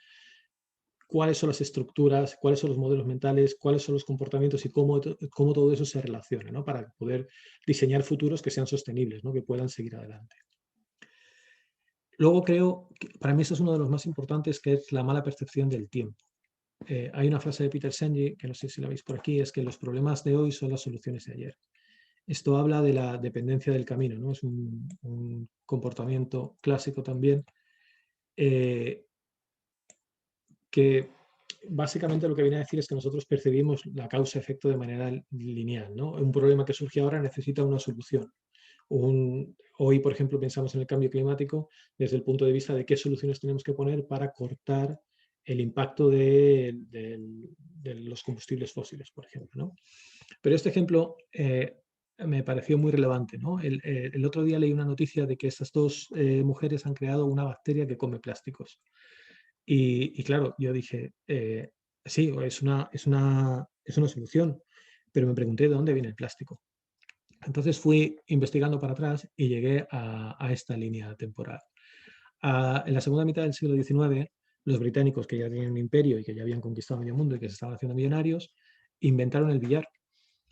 cuáles son las estructuras, cuáles son los modelos mentales, cuáles son los comportamientos y cómo todo eso se relaciona, ¿no? Para poder diseñar futuros que sean sostenibles, ¿no? Que puedan seguir adelante. Luego creo que para mí esto es uno de los más importantes, que es la mala percepción del tiempo. Hay una frase de Peter Senge, que no sé si la veis por aquí, es que los problemas de hoy son las soluciones de ayer. Esto habla de la dependencia del camino, ¿no? Es un comportamiento clásico también, que básicamente lo que viene a decir es que nosotros percibimos la causa-efecto de manera lineal, ¿no? Un problema que surge ahora necesita una solución. Hoy, por ejemplo, pensamos en el cambio climático desde el punto de vista de qué soluciones tenemos que poner para cortar el impacto de los combustibles fósiles, por ejemplo, ¿no? Pero este ejemplo me pareció muy relevante, ¿no? El otro día leí una noticia de que estas dos mujeres han creado una bacteria que come plásticos. Y claro, yo dije, sí, es una solución, pero me pregunté de dónde viene el plástico. Entonces fui investigando para atrás y llegué a esta línea temporal. En la segunda mitad del siglo XIX, los británicos, que ya tenían un imperio y que ya habían conquistado medio mundo y que se estaban haciendo millonarios, inventaron el billar.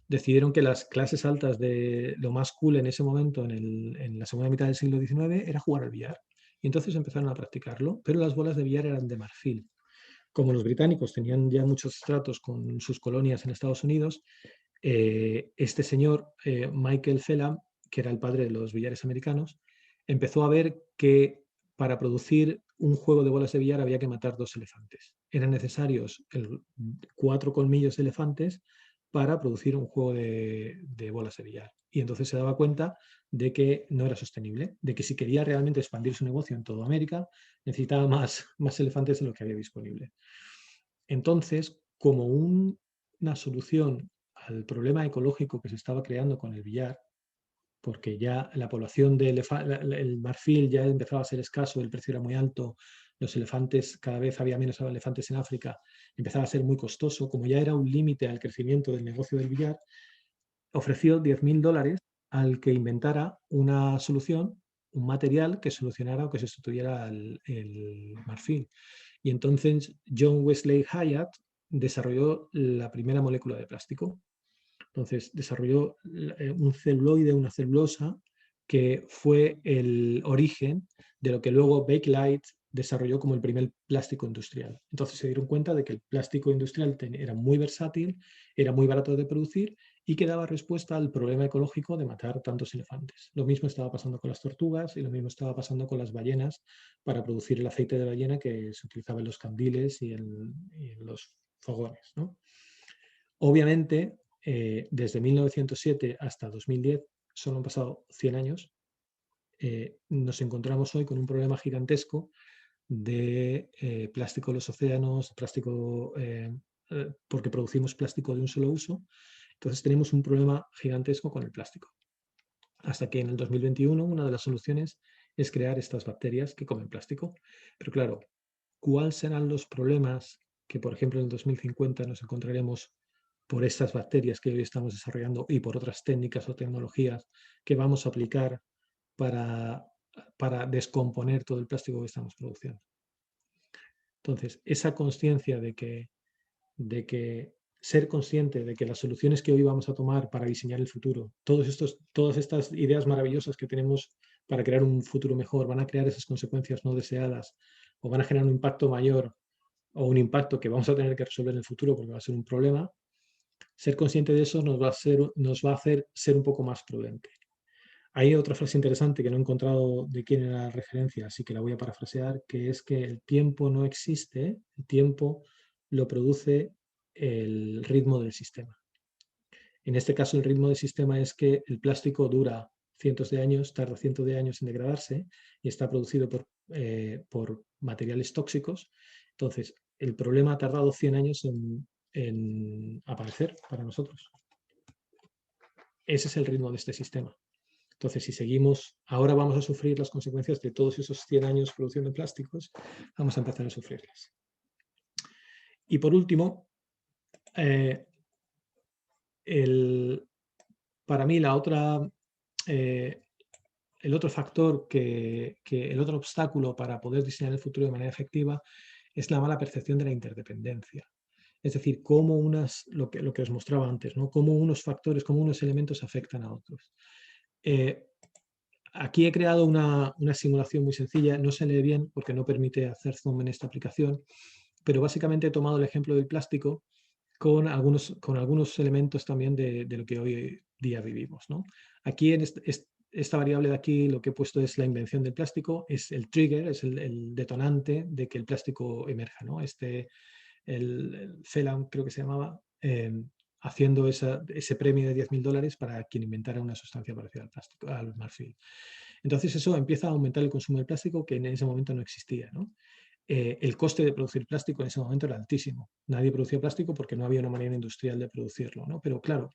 Decidieron que las clases altas de lo más cool en ese momento, en la segunda mitad del siglo XIX, era jugar al billar. Y entonces empezaron a practicarlo, pero las bolas de billar eran de marfil. Como los británicos tenían ya muchos tratos con sus colonias en Estados Unidos, este señor, Michael Phelan, que era el padre de los billares americanos, empezó a ver que para producir un juego de bolas de billar había que matar 2 elefantes. Eran necesarios 4 colmillos de elefantes para producir un juego de bolas de billar. Y entonces se daba cuenta de que no era sostenible, de que si quería realmente expandir su negocio en toda América, necesitaba más elefantes de lo que había disponible. Entonces, como una solución al problema ecológico que se estaba creando con el billar, porque ya la población del marfil ya empezaba a ser escaso, el precio era muy alto, los elefantes, cada vez había menos elefantes en África, empezaba a ser muy costoso, como ya era un límite al crecimiento del negocio del billar, ofreció $10.000 al que inventara una solución, un material que solucionara o que sustituyera el marfil. Y entonces John Wesley Hyatt desarrolló la primera molécula de plástico. Entonces desarrolló un celuloide, una celulosa, que fue el origen de lo que luego Bakelite desarrolló como el primer plástico industrial. Entonces se dieron cuenta de que el plástico industrial era muy versátil, era muy barato de producir y que daba respuesta al problema ecológico de matar tantos elefantes. Lo mismo estaba pasando con las tortugas y lo mismo estaba pasando con las ballenas para producir el aceite de ballena que se utilizaba en los candiles y en los fogones, ¿no? Obviamente, desde 1907 hasta 2010, solo han pasado 100 años, nos encontramos hoy con un problema gigantesco de plástico en los océanos, plástico, porque producimos plástico de un solo uso. Entonces tenemos un problema gigantesco con el plástico. Hasta que en el 2021 una de las soluciones es crear estas bacterias que comen plástico. Pero claro, ¿cuáles serán los problemas que, por ejemplo, en el 2050 nos encontraremos por estas bacterias que hoy estamos desarrollando y por otras técnicas o tecnologías que vamos a aplicar para descomponer todo el plástico que estamos produciendo? Entonces, esa conciencia de que ser consciente de que las soluciones que hoy vamos a tomar para diseñar el futuro, todas estas ideas maravillosas que tenemos para crear un futuro mejor, van a crear esas consecuencias no deseadas o van a generar un impacto mayor o un impacto que vamos a tener que resolver en el futuro porque va a ser un problema. Ser consciente de eso nos va a hacer ser un poco más prudente. Hay otra frase interesante que no he encontrado de quién era la referencia, así que la voy a parafrasear, que es que el tiempo no existe, el tiempo lo produce el ritmo del sistema. En este caso, el ritmo del sistema es que el plástico dura cientos de años, tarda cientos de años en degradarse y está producido por materiales tóxicos. Entonces, el problema ha tardado 100 años en aparecer para nosotros. Ese es el ritmo de este sistema. Entonces, si seguimos, ahora vamos a sufrir las consecuencias de todos esos 100 años produciendo plásticos, vamos a empezar a sufrirlas. Y por último, para mí la otra, el otro factor, el otro obstáculo para poder diseñar el futuro de manera efectiva es la mala percepción de la interdependencia. Es decir, cómo lo que os mostraba antes, ¿no? Cómo unos factores, cómo unos elementos afectan a otros. Aquí he creado una simulación muy sencilla, no se lee bien porque no permite hacer zoom en esta aplicación, pero básicamente he tomado el ejemplo del plástico con algunos elementos también de lo que hoy día vivimos, ¿no? Aquí en esta variable de aquí lo que he puesto es la invención del plástico, es el trigger, es el detonante de que el plástico emerja, ¿no? El Phelan creo que se llamaba, haciendo ese premio de $10.000 para quien inventara una sustancia parecida al plástico, al marfil. Entonces eso empieza a aumentar el consumo de plástico que en ese momento no existía, ¿no? El coste de producir plástico en ese momento era altísimo. Nadie producía plástico porque no había una manera industrial de producirlo, ¿no? Pero claro,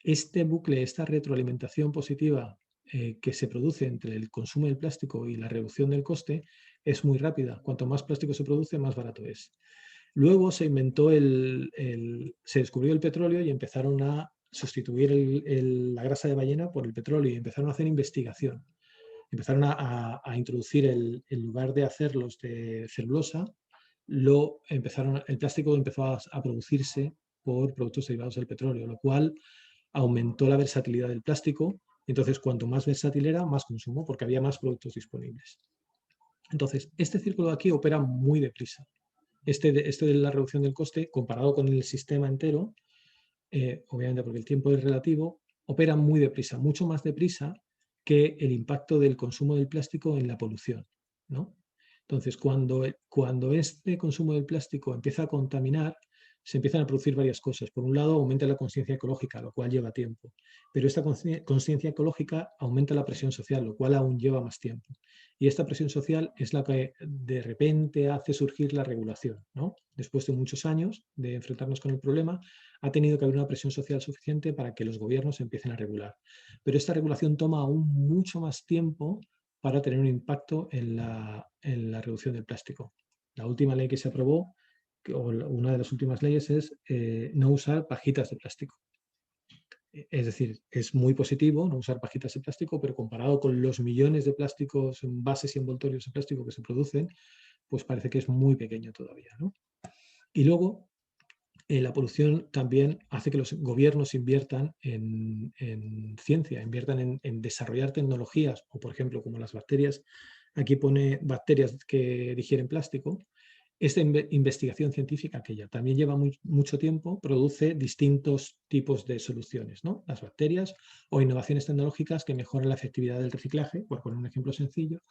este bucle, esta retroalimentación positiva que se produce entre el consumo del plástico y la reducción del coste es muy rápida. Cuanto más plástico se produce, más barato es. Luego se inventó se descubrió el petróleo y empezaron a sustituir la grasa de ballena por el petróleo y empezaron a hacer investigación. Empezaron a introducir, en lugar de hacerlos de celulosa, el plástico empezó a producirse por productos derivados del petróleo, lo cual aumentó la versatilidad del plástico. Entonces, cuanto más versátil era, más consumo, porque había más productos disponibles. Entonces, este círculo de aquí opera muy deprisa. Este de la reducción del coste, comparado con el sistema entero, obviamente porque el tiempo es relativo, opera muy deprisa, mucho más deprisa que el impacto del consumo del plástico en la polución, ¿no? Entonces, cuando este consumo del plástico empieza a contaminar, se empiezan a producir varias cosas. Por un lado, aumenta la conciencia ecológica, lo cual lleva tiempo. Pero esta conciencia ecológica aumenta la presión social, lo cual aún lleva más tiempo. Y esta presión social es la que de repente hace surgir la regulación, ¿no? Después de muchos años de enfrentarnos con el problema, ha tenido que haber una presión social suficiente para que los gobiernos empiecen a regular. Pero esta regulación toma aún mucho más tiempo para tener un impacto en la reducción del plástico. La última ley que se aprobó, o una de las últimas leyes, es no usar pajitas de plástico. Es decir, es muy positivo no usar pajitas de plástico, pero comparado con los millones de plásticos, envases y envoltorios de plástico que se producen, pues parece que es muy pequeño todavía, ¿no? Y luego, la polución también hace que los gobiernos inviertan en ciencia, inviertan en desarrollar tecnologías, o por ejemplo, como las bacterias, aquí pone bacterias que digieren plástico. Esta investigación científica, que ya también lleva mucho tiempo, produce distintos tipos de soluciones, ¿no? Las bacterias o innovaciones tecnológicas que mejoran la efectividad del reciclaje, por poner un ejemplo sencillo,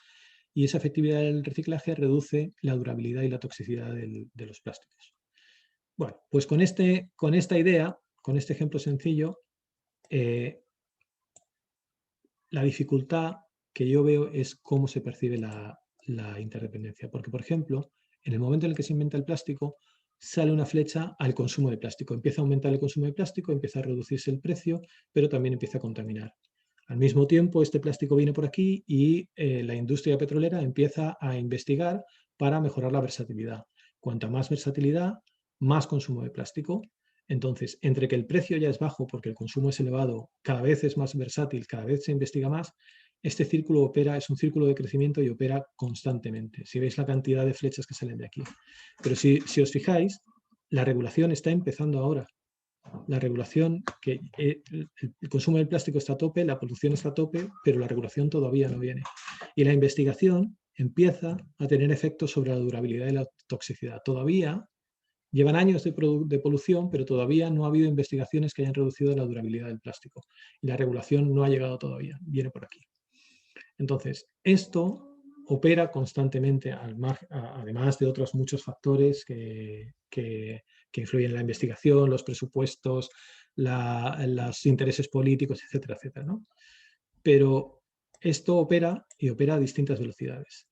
y esa efectividad del reciclaje reduce la durabilidad y la toxicidad de los plásticos. Bueno, pues con esta idea, con este ejemplo sencillo, la dificultad que yo veo es cómo se percibe la interdependencia. Porque, por ejemplo, en el momento en el que se inventa el plástico, sale una flecha al consumo de plástico. Empieza a aumentar el consumo de plástico, empieza a reducirse el precio, pero también empieza a contaminar. Al mismo tiempo, este plástico viene por aquí y la industria petrolera empieza a investigar para mejorar la versatilidad. Cuanta más versatilidad, más consumo de plástico. Entonces, entre que el precio ya es bajo porque el consumo es elevado, cada vez es más versátil, cada vez se investiga más, este círculo es un círculo de crecimiento y opera constantemente. Si veis la cantidad de flechas que salen de aquí. Pero si os fijáis, la regulación está empezando ahora. La regulación, que el consumo del plástico está a tope, la producción está a tope, pero la regulación todavía no viene. Y la investigación empieza a tener efectos sobre la durabilidad y la toxicidad. Todavía llevan años de polución, pero todavía no ha habido investigaciones que hayan reducido la durabilidad del plástico. Y la regulación no ha llegado todavía, viene por aquí. Entonces, esto opera constantemente, además de otros muchos factores que influyen en la investigación, los presupuestos, los intereses políticos, etcétera, etcétera, ¿no? Pero esto opera y opera a distintas velocidades.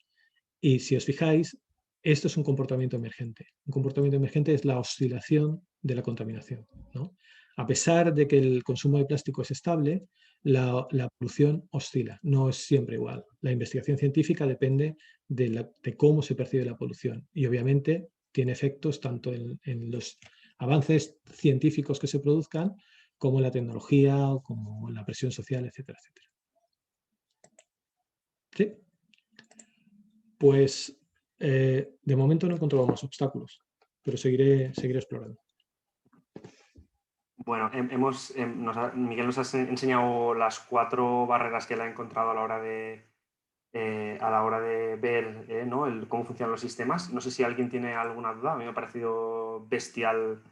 Y si os fijáis, esto es un comportamiento emergente. Un comportamiento emergente es la oscilación de la contaminación, ¿no? A pesar de que el consumo de plástico es estable, la polución oscila, no es siempre igual. La investigación científica depende de cómo se percibe la polución y obviamente tiene efectos tanto en los avances científicos que se produzcan como en la tecnología, como en la presión social, etcétera, etcétera. ¿Sí? Pues de momento no he encontrado más obstáculos, pero seguiré explorando. Bueno, Miguel nos ha enseñado las 4 barreras que él ha encontrado a la hora de ver ¿no? cómo funcionan los sistemas. No sé si alguien tiene alguna duda. A mí me ha parecido bestial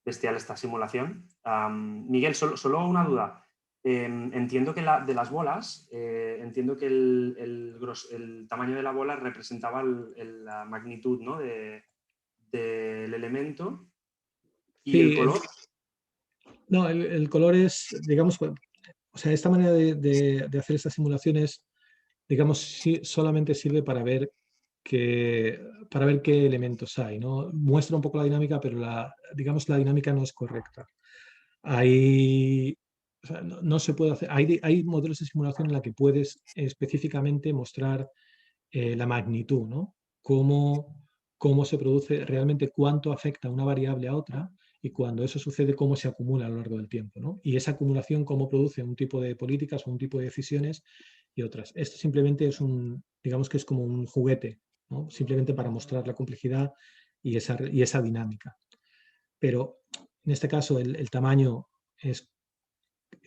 esta simulación. Miguel, solo una duda. Entiendo que de las bolas, entiendo que el tamaño de la bola representaba la magnitud, ¿no? del elemento y Sí, el color. No, el color es, digamos, o sea, esta manera de hacer estas simulaciones, digamos, solamente sirve para ver qué elementos hay, ¿no? Muestra un poco la dinámica, pero digamos, la dinámica no es correcta. O sea, no se puede hacer, hay modelos de simulación en la que puedes específicamente mostrar la magnitud, ¿no? Cómo se produce realmente, cuánto afecta una variable a otra, y cuando eso sucede, cómo se acumula a lo largo del tiempo, ¿no? Y esa acumulación, cómo produce un tipo de políticas o un tipo de decisiones y otras. Esto simplemente es digamos que es como un juguete, ¿no? Simplemente para mostrar la complejidad y esa dinámica. Pero en este caso el tamaño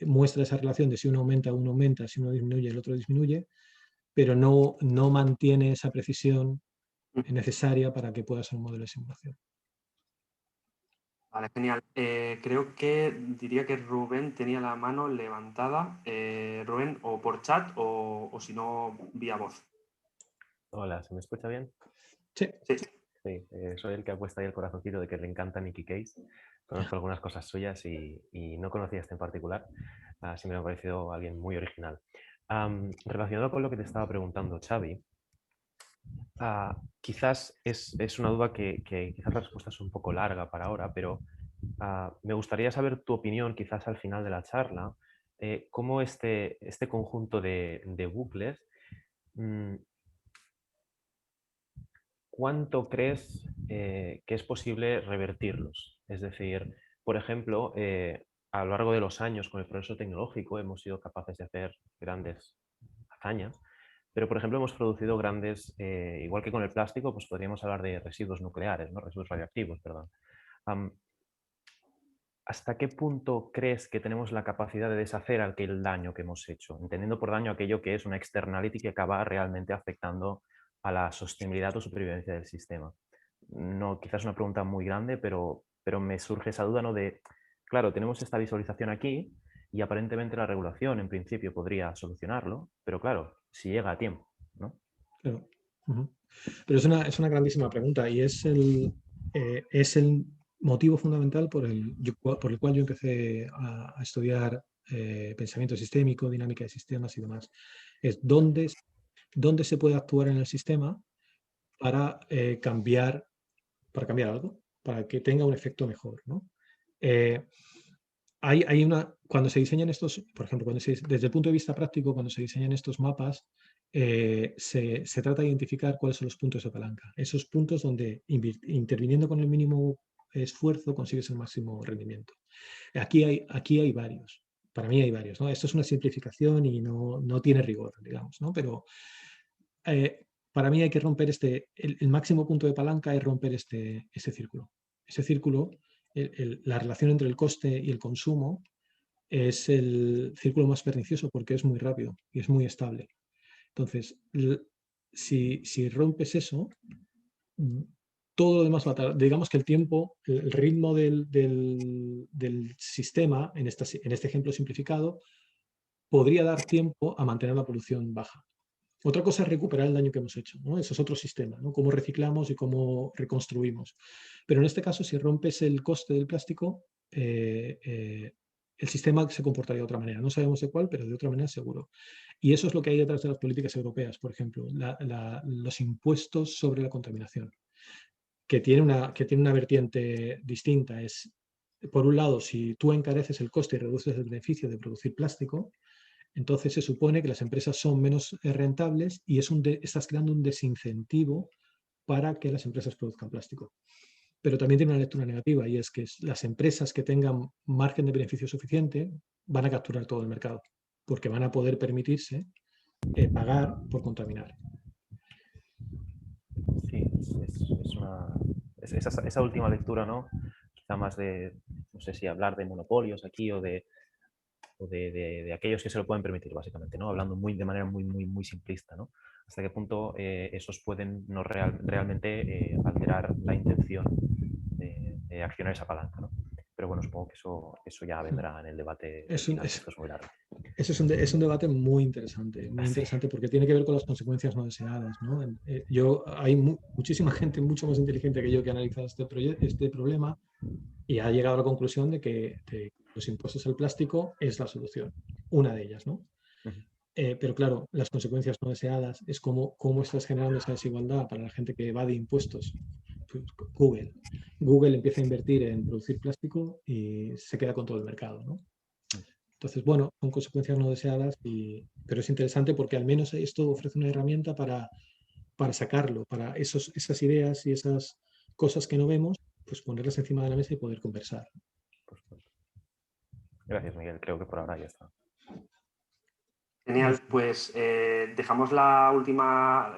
muestra esa relación de si uno aumenta, si uno disminuye, el otro disminuye, pero no mantiene esa precisión necesaria para que pueda ser un modelo de simulación. Vale, genial. Creo que diría que Rubén tenía la mano levantada. Rubén, o por chat o si no, vía voz. Hola, ¿se me escucha bien? Sí. Sí, soy el que ha puesto ahí el corazoncito de que le encanta Nicky Case. Conozco algunas cosas suyas y no conocía este en particular. Así me ha parecido alguien muy original. Relacionado con lo que te estaba preguntando, Xavi, quizás es una duda que quizás la respuesta es un poco larga para ahora, pero me gustaría saber tu opinión quizás al final de la charla, cómo este conjunto de bucles, ¿cuánto crees que es posible revertirlos? Es decir, por ejemplo, a lo largo de los años con el progreso tecnológico hemos sido capaces de hacer grandes hazañas, pero por ejemplo hemos producido grandes, igual que con el plástico, pues podríamos hablar de residuos nucleares, ¿no? Residuos radioactivos, perdón. ¿Hasta qué punto crees que tenemos la capacidad de deshacer aquel daño que hemos hecho? Entendiendo por daño aquello que es una externality que acaba realmente afectando a la sostenibilidad o supervivencia del sistema. No, quizás una pregunta muy grande, pero me surge esa duda, ¿no? De, claro, tenemos esta visualización aquí y aparentemente la regulación en principio podría solucionarlo, pero claro, si llega a tiempo, ¿no? Claro. Pero es una grandísima pregunta y es el motivo fundamental por el cual yo empecé a estudiar pensamiento sistémico, dinámica de sistemas y demás. Es dónde se puede actuar en el sistema para cambiar algo, para que tenga un efecto mejor, ¿no? Cuando se diseñan estos, por ejemplo, desde el punto de vista práctico, cuando se diseñan estos mapas, se trata de identificar cuáles son los puntos de palanca. Esos puntos donde interviniendo con el mínimo esfuerzo consigues el máximo rendimiento. Aquí hay varios. Para mí hay varios, ¿no? Esto es una simplificación y no tiene rigor, digamos, ¿no? Pero para mí hay que romper el máximo punto de palanca es romper este círculo. Ese círculo, la relación entre el coste y el consumo, es el círculo más pernicioso porque es muy rápido y es muy estable. Entonces, si rompes eso, todo lo demás va a tardar. Digamos que el tiempo, el ritmo del sistema, en este ejemplo simplificado, podría dar tiempo a mantener la polución baja. Otra cosa es recuperar el daño que hemos hecho, ¿no? Eso es otro sistema, ¿no? Cómo reciclamos y cómo reconstruimos. Pero en este caso, si rompes el coste del plástico, el sistema se comportaría de otra manera. No sabemos de cuál, pero de otra manera seguro. Y eso es lo que hay detrás de las políticas europeas, por ejemplo, los impuestos sobre la contaminación, que tiene una vertiente distinta. Es, por un lado, si tú encareces el coste y reduces el beneficio de producir plástico, entonces se supone que las empresas son menos rentables y estás creando un desincentivo para que las empresas produzcan plástico. pero también tiene una lectura negativa, y es que las empresas que tengan margen de beneficio suficiente van a capturar todo el mercado, porque van a poder permitirse pagar por contaminar. Sí, esa última lectura, ¿no? Quizá más de, no sé si hablar de monopolios aquí o de aquellos que se lo pueden permitir, básicamente, ¿no? Hablando de manera muy simplista, ¿no? Hasta qué punto esos pueden no realmente alterar la intención de accionar esa palanca, ¿no? Pero bueno, supongo que eso ya vendrá en el debate final, que esto es muy largo. Ese es un debate muy interesante porque tiene que ver con las consecuencias no deseadas, ¿no? Hay muchísima gente mucho más inteligente que yo que ha analizado este problema y ha llegado a la conclusión de que los impuestos al plástico es la solución, una de ellas, ¿no? Pero claro, las consecuencias no deseadas es cómo estás generando esa desigualdad para la gente que evade impuestos. Google empieza a invertir en producir plástico y se queda con todo el mercado, ¿no? Entonces, bueno, son consecuencias no deseadas, pero es interesante porque al menos esto ofrece una herramienta para sacarlo, para esas ideas y esas cosas que no vemos, pues ponerlas encima de la mesa y poder conversar. Gracias, Miguel. Creo que por ahora ya está. Genial, pues dejamos la última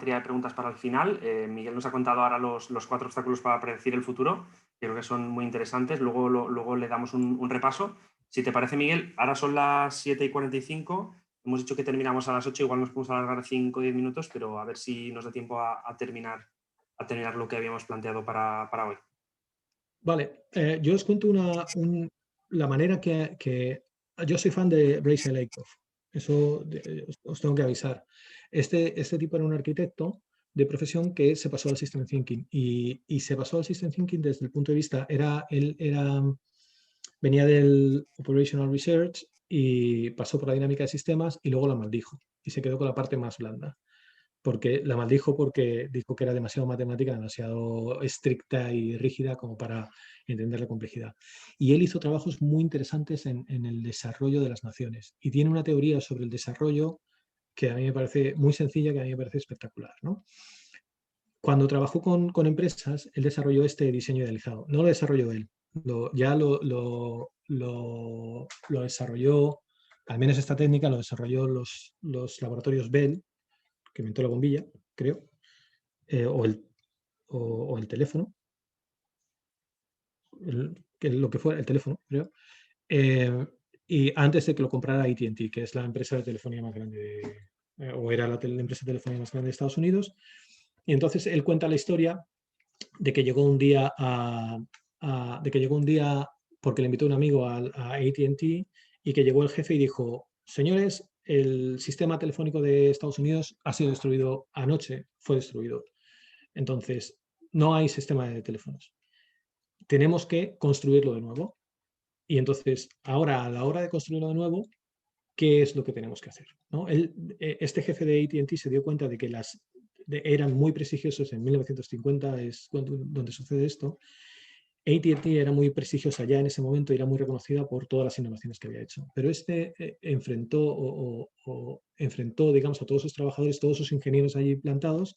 tríada de preguntas para el final. Miguel nos ha contado ahora los 4 obstáculos para predecir el futuro, que creo que son muy interesantes. Luego le damos un repaso. Si te parece, Miguel, ahora son las 7:45. Hemos dicho que terminamos a las 8, igual nos podemos alargar 5 o 10 minutos, pero a ver si nos da tiempo a terminar lo que habíamos planteado para hoy. Vale, yo os cuento la manera que yo soy fan de Brace Lakoff. Eso os tengo que avisar. Este tipo era un arquitecto de profesión que se pasó al System Thinking y se pasó al System Thinking desde el punto de vista, venía del Operational Research y pasó por la dinámica de sistemas y luego la maldijo y se quedó con la parte más blanda. Porque la maldijo porque dijo que era demasiado matemática, demasiado estricta y rígida como para entender la complejidad. Y él hizo trabajos muy interesantes en el desarrollo de las naciones y tiene una teoría sobre el desarrollo que a mí me parece muy sencilla, que a mí me parece espectacular, ¿no? Cuando trabajó con empresas, él desarrolló este diseño idealizado. No lo desarrolló él, ya lo desarrolló, al menos esta técnica lo desarrolló los laboratorios Bell, que inventó la bombilla, creo, o el teléfono, lo que fuera, el teléfono, creo, y antes de que lo comprara AT&T, que es la empresa de telefonía más grande, o era la empresa de telefonía más grande de Estados Unidos. Y entonces él cuenta la historia de que llegó un día porque le invitó un amigo a AT&T y que llegó el jefe y dijo: señores, el sistema telefónico de Estados Unidos ha sido destruido anoche, fue destruido. Entonces, no hay sistema de teléfonos. Tenemos que construirlo de nuevo. Y entonces, ahora, a la hora de construirlo de nuevo, ¿qué es lo que tenemos que hacer? ¿No? Este jefe de AT&T se dio cuenta de que eran muy prestigiosos en 1950, es donde sucede esto. AT&T era muy prestigiosa ya en ese momento y era muy reconocida por todas las innovaciones que había hecho. Pero enfrentó, digamos, a todos sus trabajadores, todos sus ingenieros allí plantados,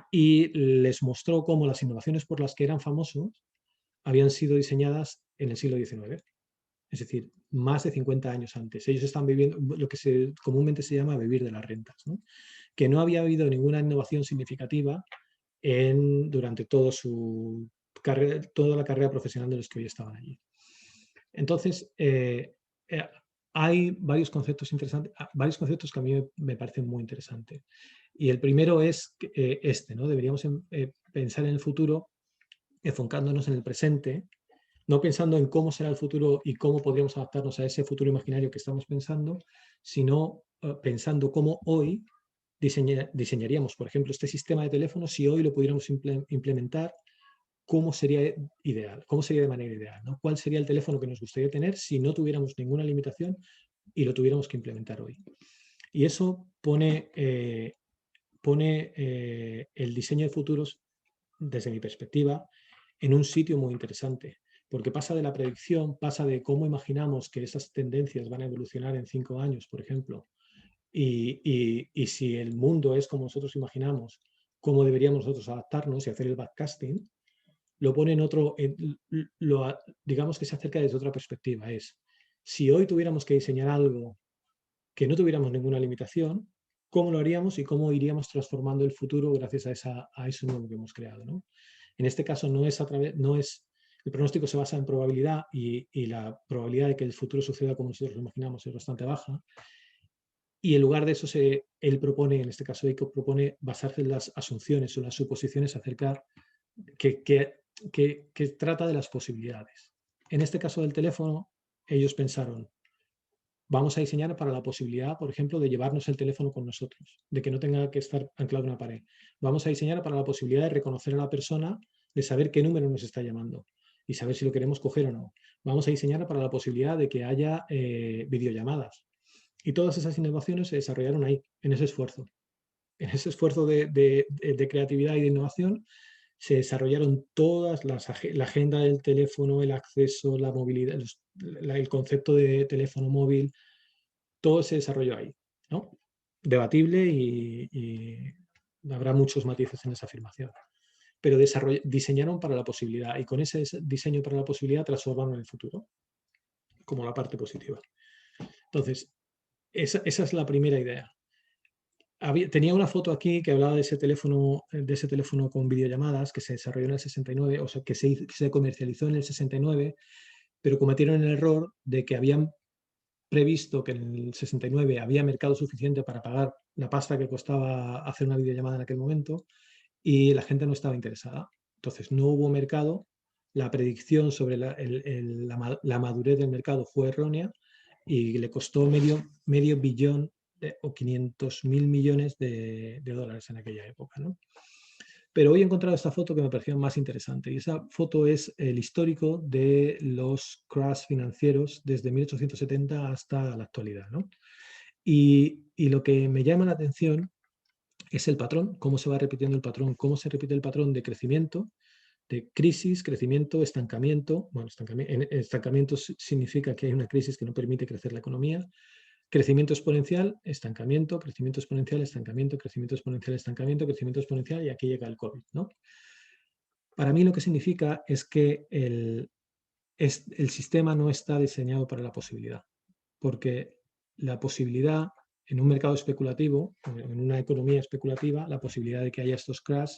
y les mostró cómo las innovaciones por las que eran famosos habían sido diseñadas en el siglo XIX. Es decir, más de 50 años antes. Ellos están viviendo lo que comúnmente se llama vivir de las rentas, ¿no? Que no había habido ninguna innovación significativa durante toda la carrera profesional de los que hoy estaban allí. Entonces, hay varios conceptos interesantes, varios conceptos que a mí me parecen muy interesantes. Y el primero es ¿no? Deberíamos pensar en el futuro enfocándonos en el presente, no pensando en cómo será el futuro y cómo podríamos adaptarnos a ese futuro imaginario que estamos pensando, sino pensando cómo hoy diseñaríamos, por ejemplo, este sistema de teléfono. Si hoy lo pudiéramos implementar, ¿cómo sería ideal? ¿Cómo sería de manera ideal? ¿No? ¿Cuál sería el teléfono que nos gustaría tener si no tuviéramos ninguna limitación y lo tuviéramos que implementar hoy? Y eso pone el diseño de futuros, desde mi perspectiva, en un sitio muy interesante, porque pasa de la predicción, pasa de cómo imaginamos que esas tendencias van a evolucionar en 5 años, por ejemplo, y si el mundo es como nosotros imaginamos, cómo deberíamos nosotros adaptarnos y hacer el backcasting, lo pone en otro, digamos que se acerca desde otra perspectiva. Es, si hoy tuviéramos que diseñar algo que no tuviéramos ninguna limitación, ¿cómo lo haríamos y cómo iríamos transformando el futuro gracias a eso nuevo que hemos creado, ¿no? En este caso no es el pronóstico se basa en probabilidad y la probabilidad de que el futuro suceda como nosotros lo imaginamos es bastante baja. Y en lugar de eso, él propone, en este caso Eiko propone basarse en las asunciones o las suposiciones acerca que trata de las posibilidades. En este caso del teléfono, ellos pensaron, vamos a diseñar para la posibilidad, por ejemplo, de llevarnos el teléfono con nosotros, de que no tenga que estar anclado en una pared. Vamos a diseñar para la posibilidad de reconocer a la persona, de saber qué número nos está llamando y saber si lo queremos coger o no. Vamos a diseñar para la posibilidad de que haya videollamadas. Y todas esas innovaciones se desarrollaron ahí, en ese esfuerzo. En ese esfuerzo de creatividad y de innovación se desarrollaron todas la agenda del teléfono, el acceso, la movilidad, el concepto de teléfono móvil, todo se desarrolló ahí, ¿no? Debatible y habrá muchos matices en esa afirmación. Pero diseñaron para la posibilidad y con ese diseño para la posibilidad transformaron el futuro como la parte positiva. Entonces, esa es la primera idea. Tenía una foto aquí que hablaba de ese teléfono con videollamadas que se desarrolló en el 69, o sea, que se comercializó en el 69, pero cometieron el error de que habían previsto que en el 69 había mercado suficiente para pagar la pasta que costaba hacer una videollamada en aquel momento y la gente no estaba interesada. Entonces no hubo mercado, la predicción sobre la madurez del mercado fue errónea y le costó medio billón o 500.000 millones de dólares en aquella época, ¿no? Pero hoy he encontrado esta foto que me pareció más interesante y esa foto es el histórico de los crash financieros desde 1870 hasta la actualidad, ¿no? Y lo que me llama la atención es el patrón, cómo se va repitiendo el patrón, cómo se repite el patrón de crecimiento, de crisis, crecimiento, estancamiento. Bueno, estancamiento significa que hay una crisis que no permite crecer la economía. Crecimiento exponencial, estancamiento, crecimiento exponencial, estancamiento, crecimiento exponencial, estancamiento, crecimiento exponencial y aquí llega el COVID, ¿no? Para mí lo que significa es que el sistema no está diseñado para la posibilidad, porque la posibilidad en un mercado especulativo, en una economía especulativa, la posibilidad de que haya estos crash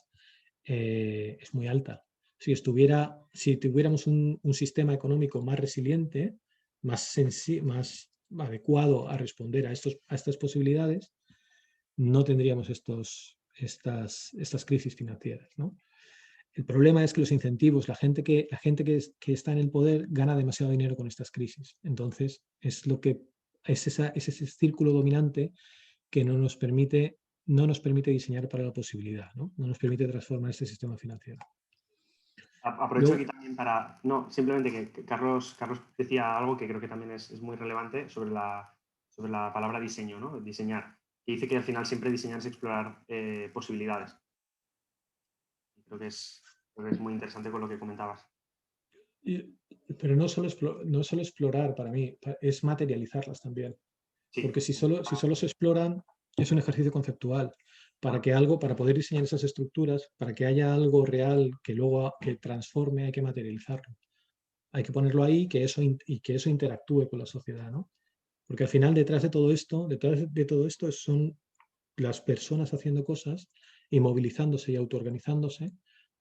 es muy alta. Si tuviéramos un sistema económico más resiliente, más adecuado a responder a estas posibilidades, no tendríamos estas crisis financieras, ¿no? El problema es que los incentivos, la gente que está en el poder gana demasiado dinero con estas crisis. Entonces, es ese círculo dominante que no nos permite diseñar para la posibilidad, ¿no? No nos permite transformar este sistema financiero. Aprovecho aquí también para... No, simplemente que Carlos decía algo que creo que también es muy relevante sobre la palabra diseño, ¿no? Diseñar. Que dice que al final siempre diseñar es explorar posibilidades. Creo que es muy interesante con lo que comentabas. Pero no solo explorar para mí, es materializarlas también. Sí. Porque si solo se exploran, es un ejercicio conceptual. Para poder diseñar esas estructuras, para que haya algo real que luego transforme, hay que materializarlo. Hay que ponerlo ahí y que eso interactúe con la sociedad, ¿no? Porque al final detrás de todo esto son las personas haciendo cosas y movilizándose y autoorganizándose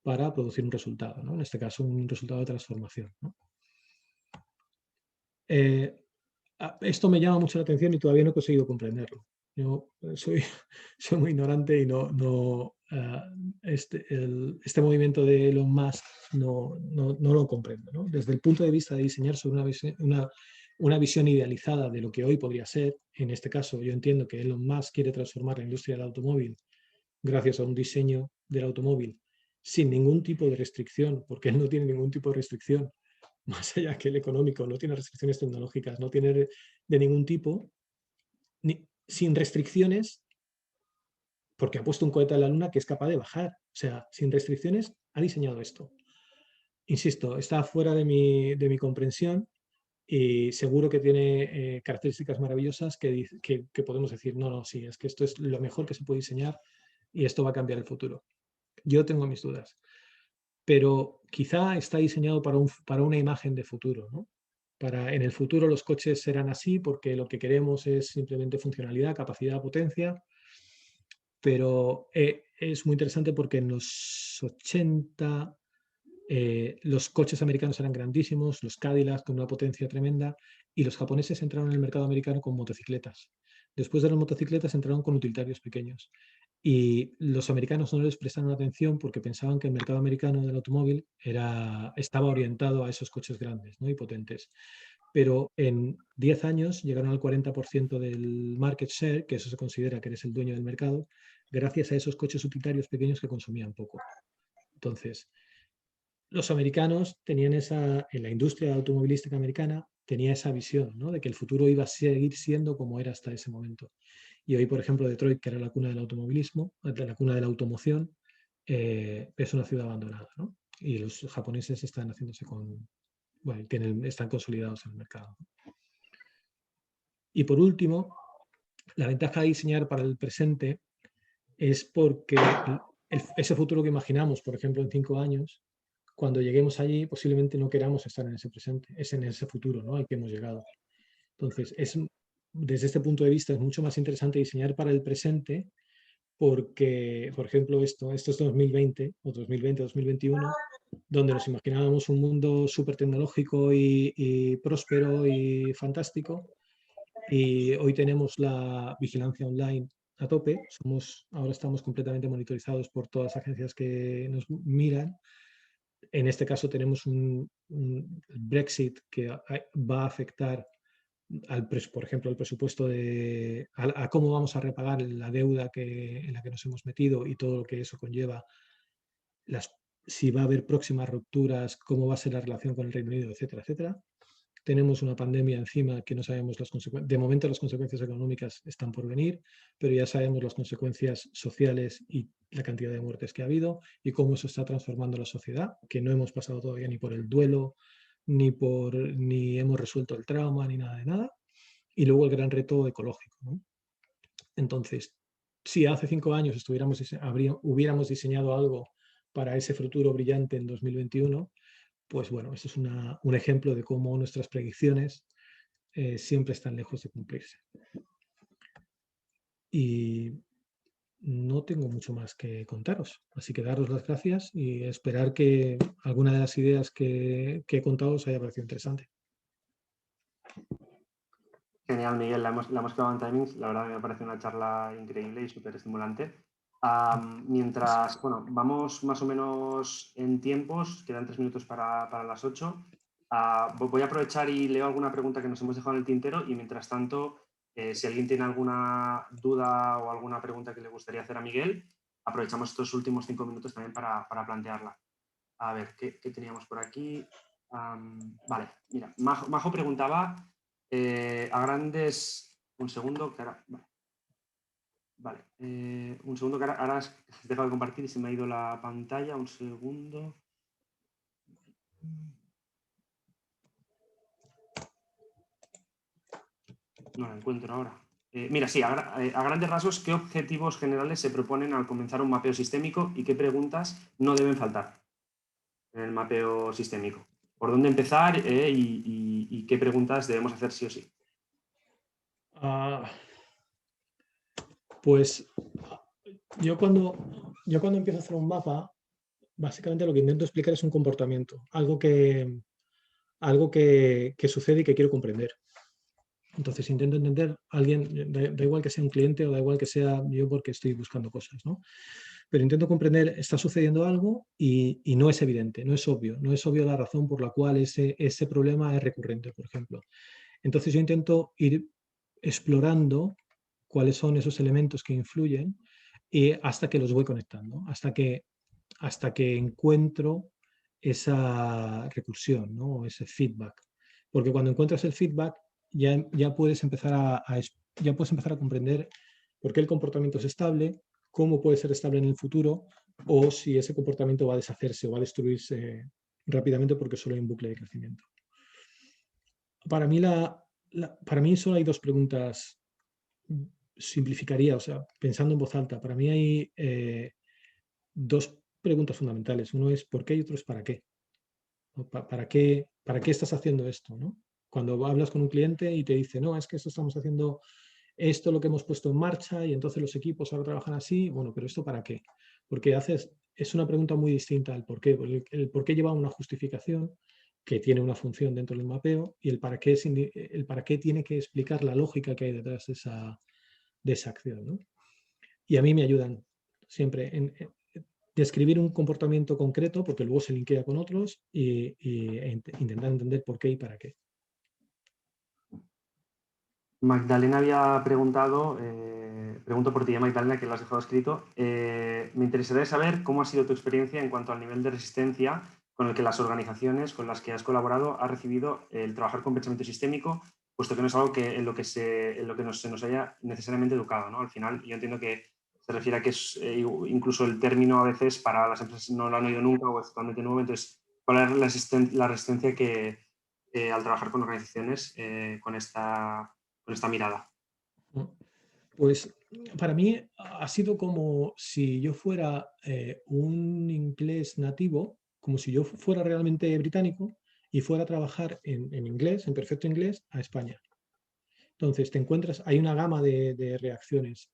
para producir un resultado, ¿no? En este caso, un resultado de transformación, ¿no? Esto me llama mucho la atención y todavía no he conseguido comprenderlo. Yo soy muy ignorante y este movimiento de Elon Musk no lo comprendo, ¿no? Desde el punto de vista de diseñar sobre una visión idealizada de lo que hoy podría ser, en este caso yo entiendo que Elon Musk quiere transformar la industria del automóvil gracias a un diseño del automóvil sin ningún tipo de restricción, porque él no tiene ningún tipo de restricción, más allá que el económico, no tiene restricciones tecnológicas, no tiene de ningún tipo, sin restricciones, porque ha puesto un cohete a la luna que es capaz de bajar. O sea, sin restricciones ha diseñado esto. Insisto, está fuera de mi comprensión y seguro que tiene características maravillosas que podemos decir, no, sí, es que esto es lo mejor que se puede diseñar y esto va a cambiar el futuro. Yo tengo mis dudas. Pero quizá está diseñado para una imagen de futuro, ¿no? En el futuro los coches serán así porque lo que queremos es simplemente funcionalidad, capacidad, potencia, pero es muy interesante porque en los 80 los coches americanos eran grandísimos, los Cadillacs con una potencia tremenda, y los japoneses entraron en el mercado americano con motocicletas. Después de las motocicletas entraron con utilitarios pequeños. Y los americanos no les prestaron atención porque pensaban que el mercado americano del automóvil estaba orientado a esos coches grandes, ¿no? Y potentes. Pero en 10 años llegaron al 40% del market share, que eso se considera que eres el dueño del mercado, gracias a esos coches utilitarios pequeños que consumían poco. Entonces, los americanos tenían en la industria automovilística americana, tenía esa visión, ¿no? De que el futuro iba a seguir siendo como era hasta ese momento. Y hoy, por ejemplo, Detroit, que era la cuna del automovilismo, la cuna de la automoción, es una ciudad abandonada, ¿no? Y los japoneses están haciéndose bueno, están consolidados en el mercado. Y por último, la ventaja de diseñar para el presente es porque ese futuro que imaginamos, por ejemplo, en 5 años, cuando lleguemos allí posiblemente no queramos estar en ese presente, es en ese futuro, ¿no?, al que hemos llegado. Entonces, desde este punto de vista es mucho más interesante diseñar para el presente porque, por ejemplo, esto es 2020 o 2020-2021, donde nos imaginábamos un mundo súper tecnológico y próspero y fantástico, y hoy tenemos la vigilancia online a tope. Ahora estamos completamente monitorizados por todas las agencias que nos miran. En este caso tenemos un Brexit que va a afectar, por ejemplo, al presupuesto a cómo vamos a repagar la deuda en la que nos hemos metido y todo lo que eso conlleva, si va a haber próximas rupturas, cómo va a ser la relación con el Reino Unido, etcétera, etcétera. Tenemos una pandemia encima que no sabemos las consecuencias. De momento las consecuencias económicas están por venir, pero ya sabemos las consecuencias sociales y la cantidad de muertes que ha habido y cómo eso está transformando la sociedad, que no hemos pasado todavía ni por el duelo, ni hemos resuelto el trauma, ni nada de nada. Y luego el gran reto ecológico, ¿no? Entonces, si hace 5 años hubiéramos diseñado algo para ese futuro brillante en 2021, pues bueno, eso es un ejemplo de cómo nuestras predicciones siempre están lejos de cumplirse. Y no tengo mucho más que contaros, así que daros las gracias y esperar que alguna de las ideas que he contado os haya parecido interesante. Genial, Miguel, la hemos clavado en timings. La verdad me parece una charla increíble y súper estimulante. Mientras, bueno, vamos más o menos en tiempos, quedan 3 minutos para las 8. Voy a aprovechar y leo alguna pregunta que nos hemos dejado en el tintero y mientras tanto, si alguien tiene alguna duda o alguna pregunta que le gustaría hacer a Miguel, aprovechamos estos últimos 5 minutos también para plantearla. A ver, ¿qué teníamos por aquí? Vale, mira, Majo preguntaba a grandes... Un segundo, que ahora... Vale, un segundo, que ahora has dejado de compartir y se me ha ido la pantalla. Un segundo. No la encuentro ahora. Mira, sí, a grandes rasgos, ¿qué objetivos generales se proponen al comenzar un mapeo sistémico y qué preguntas no deben faltar en el mapeo sistémico? ¿Por dónde empezar y qué preguntas debemos hacer sí o sí? Pues yo cuando empiezo a hacer un mapa, básicamente lo que intento explicar es un comportamiento, algo que sucede y que quiero comprender. Entonces intento entender a alguien, da igual que sea un cliente o da igual que sea yo porque estoy buscando cosas, ¿no? Pero intento comprender, está sucediendo algo y no es evidente, no es obvio la razón por la cual ese problema es recurrente, por ejemplo. Entonces yo intento ir explorando cuáles son esos elementos que influyen y hasta que los voy conectando, hasta que encuentro esa recursión, ¿no? Ese feedback. Porque cuando encuentras el feedback ya puedes empezar a comprender por qué el comportamiento es estable, cómo puede ser estable en el futuro o si ese comportamiento va a deshacerse o va a destruirse rápidamente porque solo hay un bucle de crecimiento. Para mí solo hay 2 preguntas, simplificaría, o sea, pensando en voz alta, para mí hay 2 preguntas fundamentales. Uno es ¿por qué? Y otro es ¿para qué? ¿no? ¿Para qué estás haciendo esto, ¿no? Cuando hablas con un cliente y te dice, no, es que esto estamos haciendo esto lo que hemos puesto en marcha y entonces los equipos ahora trabajan así, bueno, pero ¿esto para qué? Porque es una pregunta muy distinta al por qué. El por qué lleva una justificación que tiene una función dentro del mapeo y el para qué tiene que explicar la lógica que hay detrás de esa acción, ¿no? Y a mí me ayudan siempre en describir un comportamiento concreto, porque luego se linkea con otros, e intentar entender por qué y para qué. Magdalena había preguntado, pregunto por ti, Magdalena, que lo has dejado escrito. Me interesaría saber cómo ha sido tu experiencia en cuanto al nivel de resistencia con el que las organizaciones con las que has colaborado has recibido el trabajar con pensamiento sistémico, puesto que no es algo en lo que se nos haya necesariamente educado, ¿no? Al final, yo entiendo que se refiere a que es incluso el término a veces para las empresas no lo han oído nunca o es totalmente nuevo. Entonces, ¿cuál es la resistencia que al trabajar con organizaciones con esta mirada? Pues para mí ha sido como si yo fuera un inglés nativo, como si yo fuera realmente británico y fuera a trabajar en inglés, en perfecto inglés, a España. Entonces te encuentras, hay una gama de reacciones.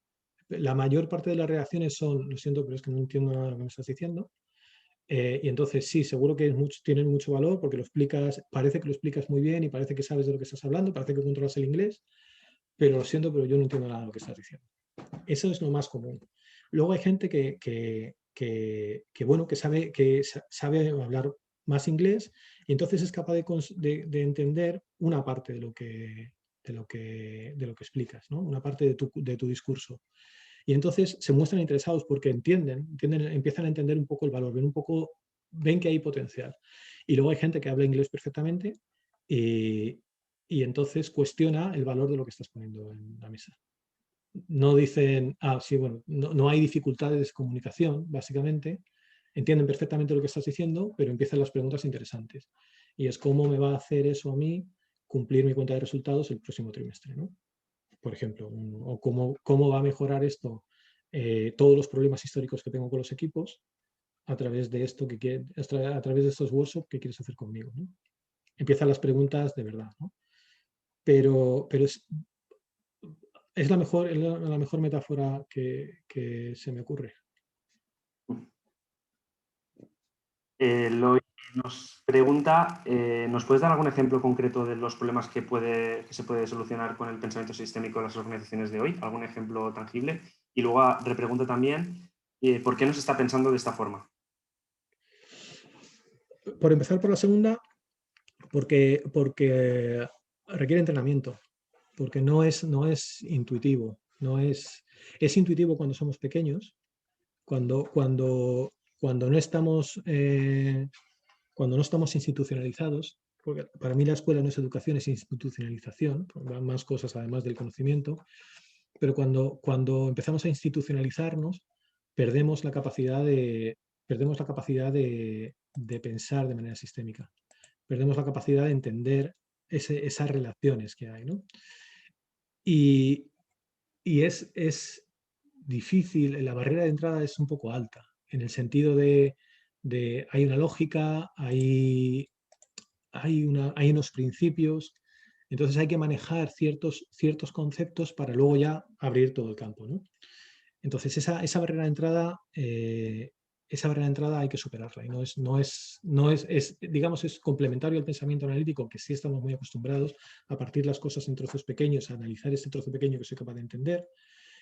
La mayor parte de las reacciones son, lo siento, pero es que no entiendo nada de lo que me estás diciendo. Y entonces sí, seguro que tienen mucho valor porque lo explicas, parece que lo explicas muy bien y parece que sabes de lo que estás hablando, parece que controlas el inglés, pero lo siento, pero yo no entiendo nada de lo que estás diciendo. Eso es lo más común. Luego hay gente bueno, que sabe hablar más inglés y entonces es capaz de entender una parte de lo que explicas, ¿no? Una parte de tu discurso. Y entonces se muestran interesados porque empiezan a entender un poco el valor, ven que hay potencial. Y luego hay gente que habla inglés perfectamente y entonces cuestiona el valor de lo que estás poniendo en la mesa. No dicen, sí, bueno, no hay dificultades de comunicación, básicamente. Entienden perfectamente lo que estás diciendo, pero empiezan las preguntas interesantes. Y es cómo me va a hacer eso a mí cumplir mi cuenta de resultados el próximo trimestre, ¿no? Por ejemplo, o cómo va a mejorar esto todos los problemas históricos que tengo con los equipos a través de a través de estos workshops que quieres hacer conmigo, ¿no? Empiezan las preguntas de verdad, ¿no? Pero es la mejor metáfora que se me ocurre. Eloy nos pregunta, ¿nos puedes dar algún ejemplo concreto de los problemas que se puede solucionar con el pensamiento sistémico en las organizaciones de hoy? ¿Algún ejemplo tangible? Y luego repregunta también, ¿por qué no se está pensando de esta forma? Por empezar por la segunda, porque requiere entrenamiento, porque no es intuitivo. Es intuitivo cuando somos pequeños, cuando no estamos institucionalizados, porque para mí la escuela no es educación, es institucionalización, van más cosas además del conocimiento, pero cuando empezamos a institucionalizarnos, perdemos la capacidad de pensar de manera sistémica, perdemos la capacidad de entender esas relaciones que hay, ¿no? Y es difícil, la barrera de entrada es un poco alta, en el sentido de hay una lógica, hay unos principios, entonces hay que manejar ciertos conceptos para luego ya abrir todo el campo, ¿no? Entonces esa barrera de entrada hay que superarla y digamos, es complementario al pensamiento analítico, que sí estamos muy acostumbrados a partir las cosas en trozos pequeños, a analizar ese trozo pequeño que soy capaz de entender.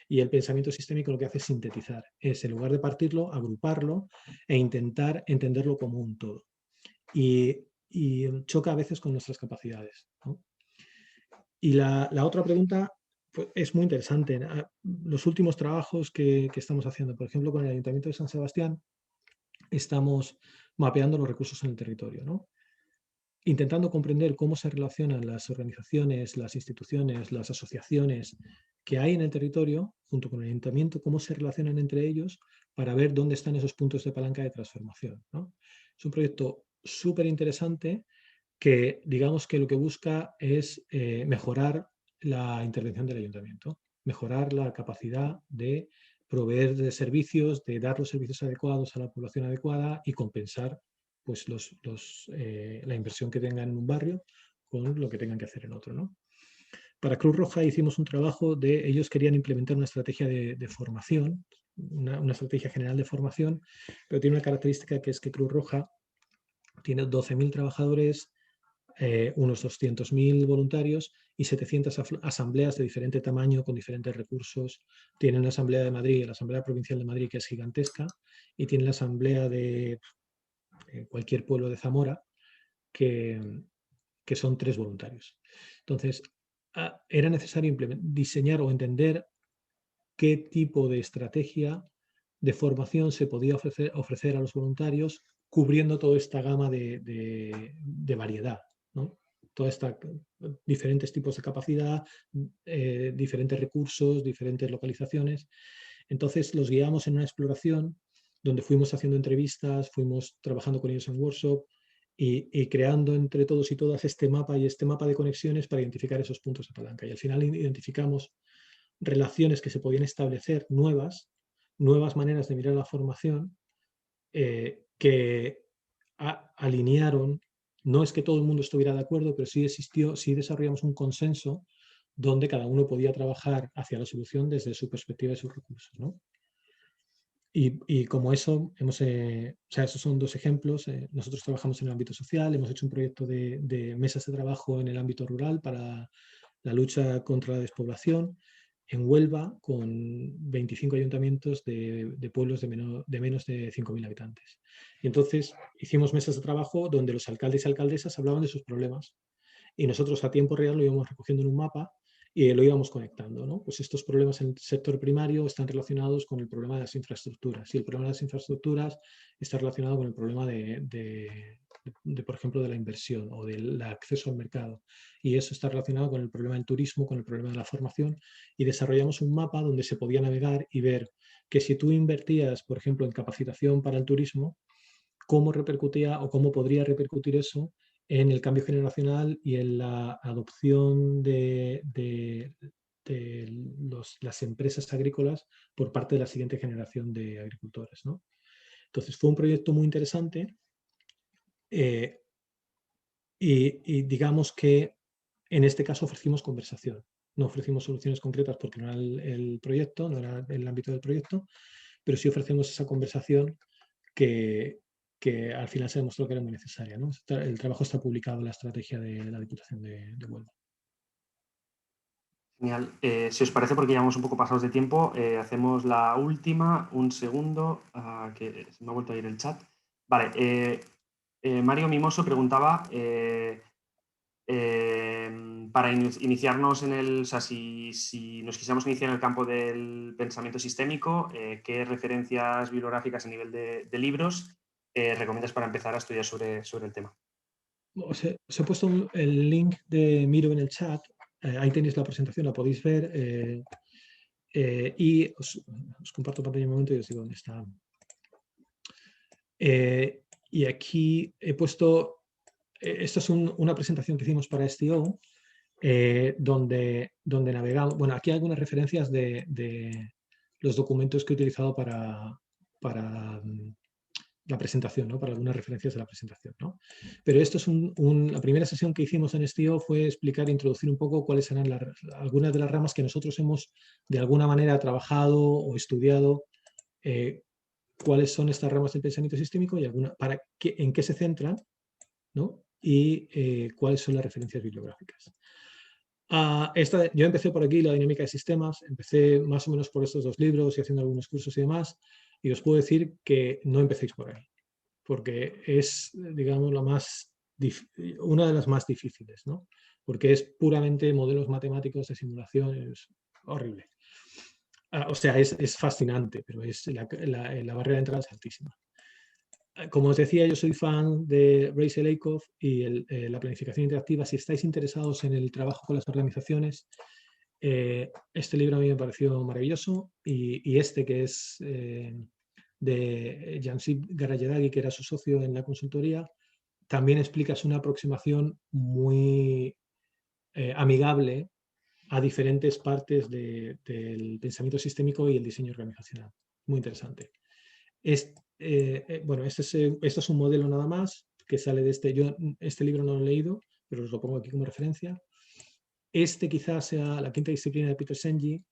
Y el pensamiento sistémico lo que hace es sintetizar, es en lugar de partirlo, agruparlo e intentar entenderlo como un todo. Y choca a veces con nuestras capacidades, ¿no? Y la otra pregunta pues, es muy interesante. Los últimos trabajos que estamos haciendo, por ejemplo, con el Ayuntamiento de San Sebastián, estamos mapeando los recursos en el territorio, ¿no? Intentando comprender cómo se relacionan las organizaciones, las instituciones, las asociaciones que hay en el territorio, junto con el ayuntamiento, cómo se relacionan entre ellos para ver dónde están esos puntos de palanca de transformación, ¿no? Es un proyecto súper interesante que, digamos, que lo que busca es mejorar la intervención del ayuntamiento, mejorar la capacidad de proveer de servicios, de dar los servicios adecuados a la población adecuada y compensar pues la inversión que tengan en un barrio con lo que tengan que hacer en otro, ¿no? Para Cruz Roja hicimos un trabajo ellos querían implementar una estrategia de formación, una estrategia general de formación, pero tiene una característica que es que Cruz Roja tiene 12.000 trabajadores, unos 200.000 voluntarios y 700 asambleas de diferente tamaño con diferentes recursos. Tienen la Asamblea de Madrid, la Asamblea Provincial de Madrid, que es gigantesca, y tienen la Asamblea de cualquier pueblo de Zamora, que son 3 voluntarios. Entonces, era necesario diseñar o entender qué tipo de estrategia de formación se podía ofrecer a los voluntarios, cubriendo toda esta gama de variedad, ¿no? Diferentes tipos de capacidad, diferentes recursos, diferentes localizaciones. Entonces los guiamos en una exploración donde fuimos haciendo entrevistas, fuimos trabajando con ellos en workshop y creando entre todos y todas este mapa de conexiones para identificar esos puntos de palanca. Y al final identificamos relaciones que se podían establecer nuevas maneras de mirar la formación que alinearon. No es que todo el mundo estuviera de acuerdo, pero sí desarrollamos un consenso donde cada uno podía trabajar hacia la solución desde su perspectiva y sus recursos, ¿no? Y como eso, esos son 2 ejemplos. Nosotros trabajamos en el ámbito social, hemos hecho un proyecto de mesas de trabajo en el ámbito rural para la lucha contra la despoblación en Huelva, con 25 ayuntamientos de pueblos de menos de 5.000 habitantes. Y entonces hicimos mesas de trabajo donde los alcaldes y alcaldesas hablaban de sus problemas. Y nosotros a tiempo real lo íbamos recogiendo en un mapa y lo íbamos conectando, ¿no? Pues estos problemas en el sector primario están relacionados con el problema de las infraestructuras. Y el problema de las infraestructuras está relacionado con el problema por ejemplo, de la inversión o del acceso al mercado. Y eso está relacionado con el problema del turismo, con el problema de la formación. Y desarrollamos un mapa donde se podía navegar y ver que si tú invertías, por ejemplo, en capacitación para el turismo, cómo repercutía o cómo podría repercutir eso en el cambio generacional y en la adopción de las empresas agrícolas por parte de la siguiente generación de agricultores, ¿no? Entonces fue un proyecto muy interesante y digamos que en este caso ofrecimos conversación. No ofrecimos soluciones concretas porque no era el proyecto, no era el ámbito del proyecto, pero sí ofrecemos esa conversación que al final se demostró que era muy necesaria, ¿no? El trabajo está publicado en la estrategia de la Diputación de Huelva. Genial. Si os parece, porque llevamos un poco pasados de tiempo, hacemos la última. Un segundo, que se me ha vuelto a ir el chat. Vale. Mario Mimoso preguntaba para iniciarnos en el... O sea, si nos quisiéramos iniciar en el campo del pensamiento sistémico, ¿qué referencias bibliográficas a nivel de libros recomiendas para empezar a estudiar sobre el tema? Os he puesto el link de Miro en el chat. Ahí tenéis la presentación, la podéis ver. Y os comparto pantalla un momento y os digo dónde está. Y aquí he puesto... Esta es una presentación que hicimos para STO, donde navegamos... Bueno, aquí hay algunas referencias de los documentos que he utilizado para la presentación, ¿no? Para algunas referencias de la presentación, ¿no? Pero esto es la primera sesión que hicimos en STO fue explicar, introducir un poco cuáles eran algunas de las ramas que nosotros hemos de alguna manera trabajado o estudiado, cuáles son estas ramas del pensamiento sistémico y en qué se centran, ¿no? Y cuáles son las referencias bibliográficas. Yo empecé por aquí, la dinámica de sistemas, empecé más o menos por estos 2 libros y haciendo algunos cursos y demás, y os puedo decir que no empecéis por ahí, porque es, digamos, una de las más difíciles, ¿no? Porque es puramente modelos matemáticos de simulación, es horrible. O sea, es fascinante, pero la barrera de entrada es altísima. Como os decía, yo soy fan de Ray Seleikov y la planificación interactiva. Si estáis interesados en el trabajo con las organizaciones, este libro a mí me pareció maravilloso y este que es de Jamshid Garayedagi, que era su socio en la consultoría, también explicas una aproximación muy amigable a diferentes partes del pensamiento sistémico y el diseño organizacional. Muy interesante. bueno, este es un modelo nada más que sale de este. Yo este libro no lo he leído, pero os lo pongo aquí como referencia. Este quizás sea la quinta disciplina de Peter Senge.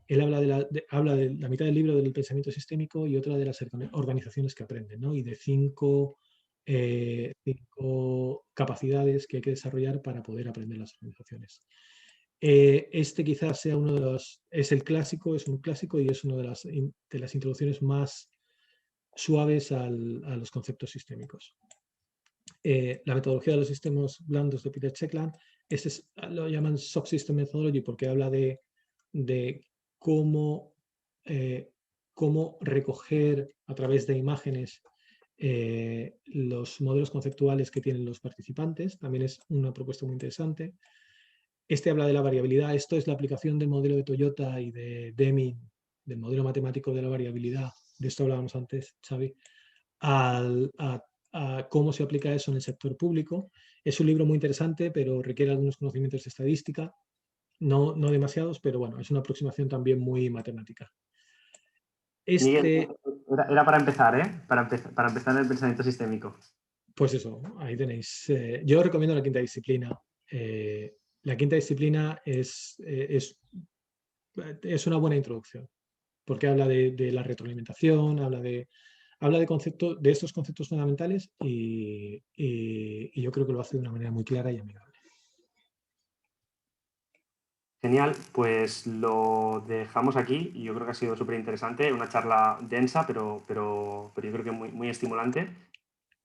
Él habla de la mitad del libro del pensamiento sistémico y otra de las organizaciones que aprenden, ¿no? Y de cinco capacidades que hay que desarrollar para poder aprender las organizaciones. Este quizás sea uno de los, es un clásico y es una de las introducciones más suaves a los conceptos sistémicos. La metodología de los sistemas blandos de Peter Checkland, lo llaman Soft System Methodology porque habla de cómo recoger a través de imágenes los modelos conceptuales que tienen los participantes. También es una propuesta muy interesante. Este habla de la variabilidad. Esto es la aplicación del modelo de Toyota y de Deming, del modelo matemático de la variabilidad. De esto hablábamos antes, Xavi. A cómo se aplica eso en el sector público. Es un libro muy interesante, pero requiere algunos conocimientos de estadística. No demasiados, pero bueno, es una aproximación también muy matemática. Miguel, era para empezar, ¿eh? Para empezar el pensamiento sistémico. Pues eso, ahí tenéis. Yo recomiendo la quinta disciplina. La quinta disciplina es una buena introducción, porque habla de la retroalimentación, habla de estos conceptos fundamentales y yo creo que lo hace de una manera muy clara y amigable. Genial, pues lo dejamos aquí y yo creo que ha sido súper interesante, una charla densa, pero yo creo que muy, muy estimulante.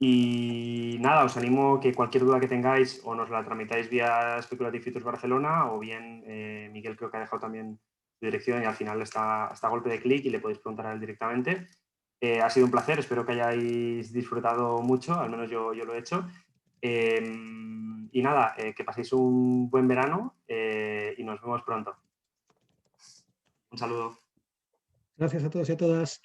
Y nada, os animo que cualquier duda que tengáis o nos la tramitáis vía Speculative Futures Barcelona o bien Miguel creo que ha dejado también su dirección y al final está a golpe de clic y le podéis preguntar a él directamente. Ha sido un placer, espero que hayáis disfrutado mucho, al menos yo lo he hecho. Y nada, que paséis un buen verano y nos vemos pronto. Un saludo. Gracias a todos y a todas.